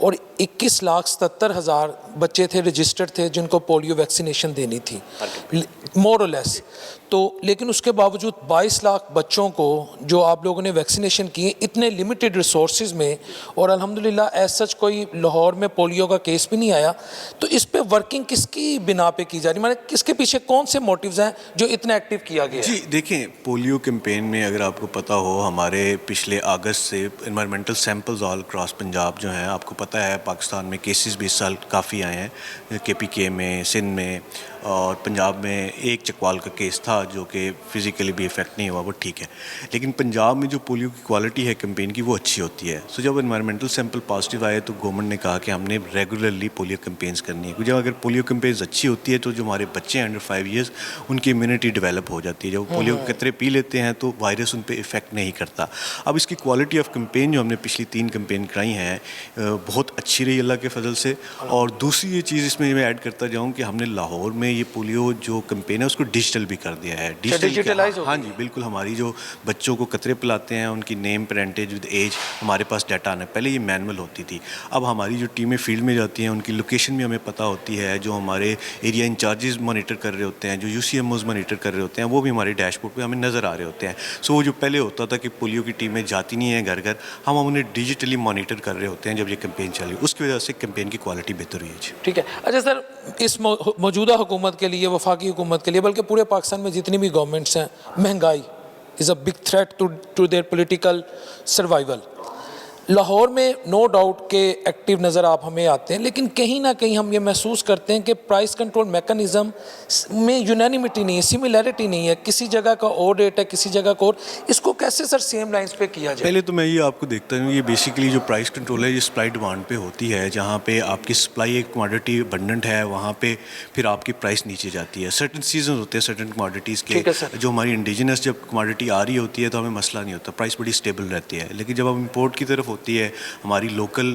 और 21,77,000 बच्चे थे रजिस्टर्ड थे जिनको पोलियो वैक्सीनेशन देनी थी, मोर और लेस। तो लेकिन उसके बावजूद 22 लाख बच्चों को जो आप लोगों ने वैक्सीनेशन किए इतने लिमिटेड रिसोर्सेज में, और अल्हम्दुलिल्लाह एज सच कोई लाहौर में पोलियो का केस भी नहीं आया। तो इस पे वर्किंग किसकी बिना पे की जा रही, माने किसके पीछे कौन से मोटिव्स हैं जो इतना एक्टिव किया गया? जी देखें, पोलियो कैंपेन में अगर आपको पता हो हमारे पिछले अगस्त से environmental samples all cross Punjab जो हैं, आपको पता है पाकिस्तान में केसेस भी इस साल काफ़ी आए हैं, KPK में, सिंध में और पंजाब में एक चकवाल का केस था जो कि फ़िज़िकली भी इफ़ेक्ट नहीं हुआ, वो ठीक है। लेकिन पंजाब में जो पोलियो की क्वालिटी है कैंपेन की वो अच्छी होती है। सो जब एनवायरमेंटल सैंपल पॉजिटिव आए तो गवर्नमेंट ने कहा कि हमने रेगुलरली पोलियो कैंपेन्स करनी है, क्योंकि जब अगर पोलियो कैंपेन्स अच्छी होती है तो जो हमारे बच्चे हैं अंडर 5 ईयर्स उनकी इम्यूनिटी डेवलप हो जाती है। जब पोलियो के कतरे पी लेते हैं तो वायरस उन पर इफ़ेक्ट नहीं करता। अब इसकी क्वालिटी ऑफ कैंपेन जो हमने पिछली 3 कैंपेन कराई हैं बहुत अच्छी रही अल्लाह के फजल से। और दूसरी ये चीज़ इसमें मैं ऐड करता जाऊँ कि हमने लाहौर में ये पोलियो जो कैंपेन है उसको डिजिटल भी कर दिया है। डिजिटलाइज हाँ जी बिल्कुल, हमारी जो बच्चों को कतरे पिलाते हैं उनकी नेम, पेरेंटेज विद एज हमारे पास डाटा आना है। पहले ये मैनुअल होती थी, अब हमारी जो टीमें फील्ड में जाती हैं उनकी लोकेशन भी हमें पता होती है। जो हमारे एरिया इंचार्जेस मॉनिटर कर रहे होते हैं, जो UCMOs मॉनिटर कर रहे होते हैं, वो भी हमारे डैशबोर्ड पे हमें नज़र आ रहे होते हैं। सो वो जो पहले होता था कि पोलियो की टीमें जाती नहीं हैं घर घर, हम उन्हें डिजिटली मॉनिटर कर रहे होते हैं जब ये कैंपेन चली, उसकी वजह से कैंपेन की क्वालिटी बेहतर हुई है। ठीक है। अच्छा सर, इस मौजूदा हुकूमत के लिए, वफाकी हुकूमत के लिए, बल्कि पूरे पाकिस्तान में जितनी भी गवर्नमेंट्स हैं, महंगाई is a big threat to their political survival. Lahore में नो डाउट के एक्टिव नज़र आप हमें आते हैं, लेकिन कहीं ना कहीं हम ये महसूस करते हैं कि प्राइस कंट्रोल मेकनिज़म में यूनानिमिटी नहीं है, सिमिलैरिटी नहीं है। किसी जगह का और रेट है, किसी जगह का और। इसको कैसे सर सेम लाइंस पे किया जाए? पहले तो मैं ये आपको देखता हूँ, ये बेसिकली जो प्राइस कंट्रोल है ये सप्लाई डिमांड पे होती है। जहाँ पे आपकी सप्लाई एक कमोडिटी अबंडेंट है वहाँ पे फिर आपकी प्राइस नीचे जाती है। सर्टन सीजन होते हैं सर्टन कमोडिटीज़ के, जो हमारी इंडिजिनस जब कमोडिटी आ रही होती है तो हमें मसला नहीं होता, प्राइस बड़ी स्टेबल रहती है। लेकिन जब हम इम्पोर्ट की तरफ होती है, हमारी लोकल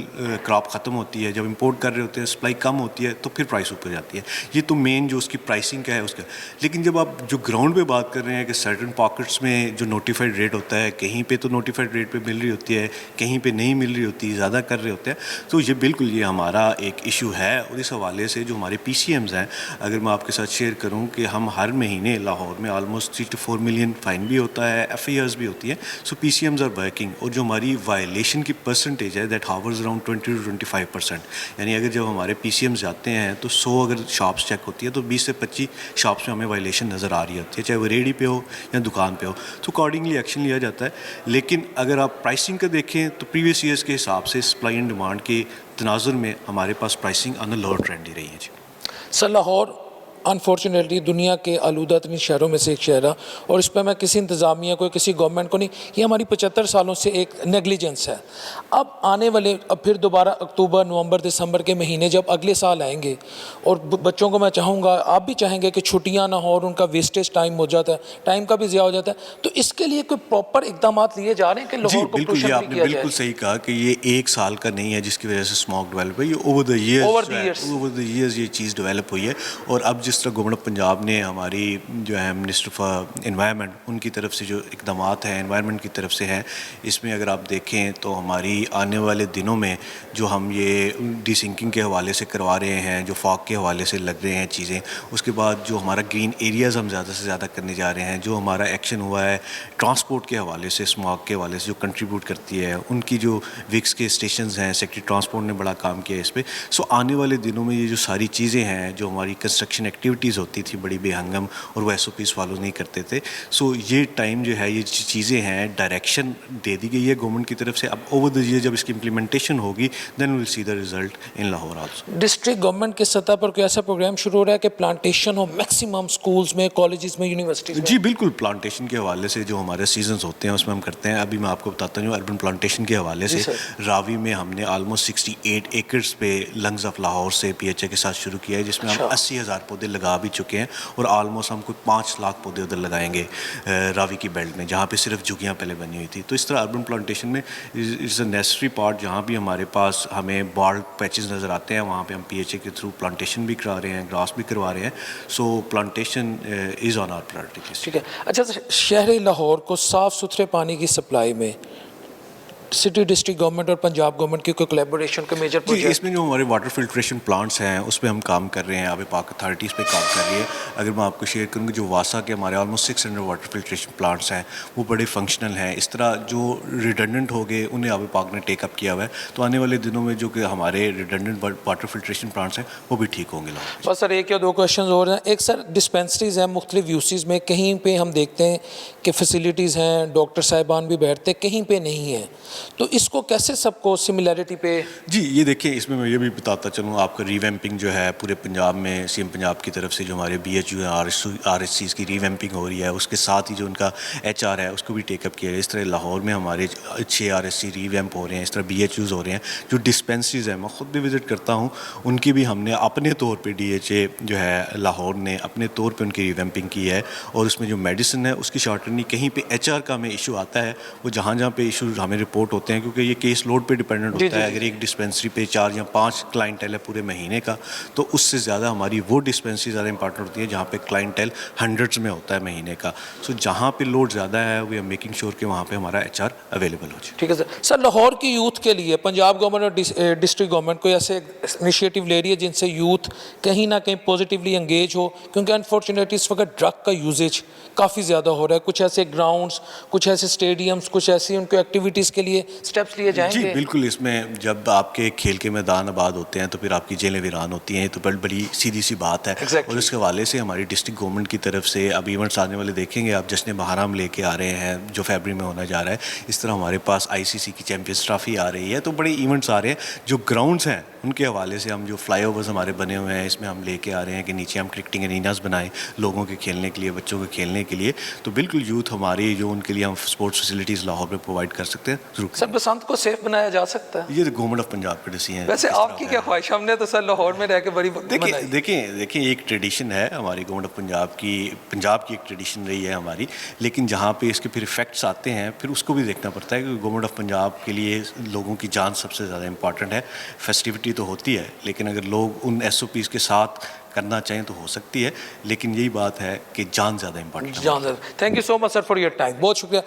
क्रॉप ख़त्म होती है, जब इंपोर्ट कर रहे होते हैं सप्लाई कम होती है तो फिर प्राइस ऊपर जाती है। ये तो मेन जो उसकी प्राइसिंग का है उसका। लेकिन जब आप जो ग्राउंड पे बात कर रहे हैं कि सर्टन पॉकेट्स में जो नोटिफाइड रेट होता है, कहीं पे तो नोटिफाइड रेट पे मिल रही होती है, कहीं पे नहीं मिल रही होती, ज़्यादा कर रहे होते हैं, तो ये बिल्कुल ये हमारा एक इशू है। और इस हवाले से जो हमारे PCMs हैं, अगर मैं आपके साथ शेयर करूँ कि हम हर महीने लाहौर में ऑलमोस्ट 3 to 4 मिलियन फ़ाइन भी होता है, FIRs भी होती है। सो PCMs आर वर्किंग। और जो हमारी वायलेशन की परसेंटेज है दैट हावर्स अराउंड 20 to 25%। यानी अगर जब हमारे PCMs जाते हैं तो 100 अगर शॉप्स चेक होती है तो 20 से 25 शॉप्स में हमें वायलेशन नज़र आ रही होती है, चाहे वो रेडी पे हो या दुकान पे हो, तो अकॉर्डिंगली एक्शन लिया जाता है। लेकिन अगर आप प्राइसिंग का देखें तो प्रीवियस ईयर्स के हिसाब से सप्लाई एंड डिमांड के तनाजुर में हमारे पास pricing on the lower trend ही रही है। जी सर, लाहौर अनफॉर्चुनेटली दुनिया के आलूदा तरीन शहरों में से एक शहर है, और इस पर मैं किसी इंतज़ामिया को, किसी गवर्नमेंट को नहीं, ये हमारी 75 सालों से एक नेगलिजेंस है। अब आने वाले, अब फिर दोबारा अक्टूबर, नवंबर, दिसंबर के महीने जब अगले साल आएंगे, और बच्चों को मैं चाहूँगा, आप भी चाहेंगे कि छुट्टियाँ ना हो और उनका वेस्टेज टाइम हो जाता है, टाइम का भी ज़्यादा हो जाता है, तो इसके लिए कोई प्रॉपर इकदाम लिए जा रहे हैं कि लाहौर को बिल्कुल, ये आपने बिल्कुल सही कहा कि ये एक साल का नहीं है जिसकी वजह से स्मॉग डेवलप है, ये ओवर द ईयर्स ये चीज़ डेवलप हुई है। और अब जिस जिस तरह गवर्नमेंट ऑफ पंजाब ने हमारी जो है मिनिस्टर फॉर एनवायरनमेंट उनकी तरफ से जो इकदाम हैं एनवायरनमेंट की तरफ से हैं, इसमें अगर आप देखें तो हमारी आने वाले दिनों में जो हम ये डिसिंकिंग के हवाले से करवा रहे हैं, जो फॉग के हवाले से लग रहे हैं चीज़ें, उसके बाद जो हमारा ग्रीन एरियाज़ हम ज़्यादा से ज़्यादा करने जा रहे हैं, जो हमारा एक्शन हुआ है ट्रांसपोर्ट के हवाले से, स्मॉग के हवाले से जो कंट्रीब्यूट करती है, उनकी जो विक्स के स्टेशंस हैं, सेक्रेटरी ट्रांसपोर्ट ने बड़ा काम किया है इस पर। सो आने वाले दिनों में ये जो सारी चीज़ें हैं, जो हमारी कंस्ट्रक्शन एक्टिविटीज़ होती थी बड़ी बेहंगम और वो SOPs फॉलो नहीं करते थे, सो ये टाइम जो है, ये चीज़ें हैं, डायरेक्शन दे दी गई है गवर्नमेंट की तरफ से। अब ओवर द ईयर जब इसकी इम्प्लीमेंटेशन होगी then will see the result in Lahore also. District government की सतह पर कोई ऐसा प्रोग्राम शुरू हो रहा है कि प्लांटेशन हो मैक्सिमम स्कूल्स में, कॉलेजेस में, यूनिवर्सिटीज़ में? जी बिल्कुल, प्लांटेशन के हवाले से जो हमारे सीजन्स होते हैं उसमें हम करते हैं। अभी मैं आपको बताता हूँ अर्बन प्लांटेशन के हवाले से रावी में हमने ऑलमोस्ट 68 एकर्स पे लंग्स ऑफ लाहौर से PHA के साथ शुरू किया है, जिसमें हम 80,000 पौधे लगा भी चुके हैं और ऑलमोस्ट हम कुछ 5 लाख पौधे उधर लगाएंगे रावी की बेल्ट में, जहाँ पे सिर्फ झुग्गियाँ पहले बनी हुई थी। तो इस तरह अर्बन प्लांटेशन में इज़ अ नेसेसरी पार्ट। जहाँ भी हमारे पास हमें बाल्ड पैचेस नज़र आते हैं वहाँ पे हम PHA के थ्रू प्लांटेशन भी करा रहे हैं, ग्रास भी करवा रहे हैं। So plantation is on our priority list. ठीक है। अच्छा, शहरी लाहौर को साफ़ सुथरे पानी की सप्लाई में सिटी डिस्ट्रिक्ट गवर्नमेंट और पंजाब गवर्नमेंट की कोई कोलैबोरेशन का मेजर प्रोजेक्ट? इसमें जो हमारे वाटर फिल्ट्रेशन प्लांट्स हैं उस पर हम काम कर रहे हैं, आब पाक अथॉरिटीज़ पे काम कर रही है। अगर मैं आपको शेयर करूँगी, जो वासा के हमारे ऑलमोस्ट 600 वाटर फिल्ट्रेशन प्लांट्स हैं वो बड़े फंक्शनल हैं। इस तरह जो रिडंडेंट हो गए उन्हें आब पाक ने टेकअप किया हुआ है। तो आने वाले दिनों में जो कि हमारे रिडंडेंट वाटर फिल्ट्रेशन प्लांट्स हैं वो भी ठीक होंगे। बस सर, एक या दो क्वेश्चन और हैं। एक सर, डिस्पेंसरीज़ हैं मुख्तलिफ यूसेज में, कहीं पे हम देखते हैं कि फैसिलिटीज़ हैं, डॉक्टर साहिबान भी बैठते, कहीं पे नहीं है, तो इसको कैसे सबको सिमिलैरिटी पे? जी ये देखिए, इसमें मैं ये भी बताता चलूँ आपका, रीवैम्पिंग जो है पूरे पंजाब में CM पंजाब की तरफ से जो हमारे BHU RSCs की रीवैम्पिंग हो रही है, उसके साथ ही जो उनका HR है उसको भी टेकअप किया है। इस तरह लाहौर में हमारे 6 RSC रीवैम्प हो रहे हैं, इस तरह BHUs हो रहे हैं। जो डिस्पेंसरीज़ हैं मैं ख़ुद भी विज़िट करता हूँ, उनकी भी हमने अपने तौर पर DHA जो है लाहौर ने अपने तौर पर उनकी रीवैम्पिंग की है। और उसमें जो मेडिसिन है उसकी शॉर्टेज नहीं, कहीं पर HR का हमें इशू आता है, वो जहाँ जहाँ पे इशू हमें रिपोर्ट होते हैं, क्योंकि ये केस लोड पे डिपेंडेंट होता है। अगर एक डिस्पेंसरी पे 4 या 5 क्लाइंटेल है पूरे महीने का, तो उससे ज़्यादा हमारी वो डिस्पेंसरी ज़्यादा इंपॉर्टेंट होती है जहाँ पे क्लाइंटेल हंड्रेड्स में होता है महीने का। सो जहाँ पे लोड ज़्यादा है वी आर मेकिंग श्योर कि वहाँ पे हमारा HR अवेलेबल हो जाए। ठीक है सर। सर, लाहौर की यूथ के लिए पंजाब गवर्नमेंट और डिस्ट्रिक्ट गवर्नमेंट कोई ऐसे इनिशिएटिव ले रही है जिनसे यूथ कहीं ना कहीं पॉजिटिवली एंगेज हो? क्योंकि अनफॉर्चुनेटली इस वक्त ड्रग का यूजेज काफ़ी ज़्यादा हो रहा है। कुछ ऐसे ग्राउंड्स, कुछ ऐसे स्टेडियम्स, कुछ ऐसी उनको एक्टिविटीज़ के लिए स्टेप्स लिए जाएंगे? जी बिल्कुल, इसमें जब आपके खेल के मैदान आबाद होते हैं तो फिर आपकी जेलें वीरान होती हैं, तो बड़ी सीधी सी बात है। और इसके हवाले से हमारी डिस्ट्रिक्ट गवर्नमेंट की तरफ से अब इवेंट्स आने वाले देखेंगे आप, जश्न बहाराम लेके आ रहे हैं जो फरवरी में होना जा रहा है। इस तरह हमारे पास ICC की चैम्पियंस ट्रॉफी आ रही है, तो बड़े इवेंट्स आ रहे हैं। जो ग्राउंड्स हैं उनके हवाले से हम जो फ्लाईओवर्स हमारे बने हुए हैं इसमें हम लेके आ रहे हैं कि नीचे हम क्रिकेटिंग एरिनास बनाएं लोगों के खेलने के लिए, बच्चों के खेलने के लिए। तो बिल्कुल यूथ हमारी जो उनके लिए हम स्पोर्ट्स फैसिलिटीज़ लाहौर में प्रोवाइड कर सकते हैं जरूर। सर, बसंत को सेफ बनाया जा सकता है? ये गवर्नमेंट ऑफ पंजाब का डिसीजन है। वैसे आपकी क्या ख्वाहिश? हमने तो सर लाहौर में रह के बड़ी देखिए एक ट्रेडिशन है हमारी गवर्नमेंट ऑफ पंजाब की एक ट्रेडिशन रही है हमारी, लेकिन जहाँ पे इसके फिर इफेक्ट्स आते हैं फिर उसको भी देखना पड़ता है, क्योंकि गवर्नमेंट ऑफ पंजाब के लिए लोगों की जान सबसे ज़्यादा इंपॉर्टेंट है। फेस्टिविटी तो होती है, लेकिन अगर लोग उन SOPs के साथ करना चाहें तो हो सकती है, लेकिन यही बात है कि जान ज़्यादा इंपॉर्टेंट है। जान ज़्यादा। Thank you so much sir for your time. बहुत शुक्रिया।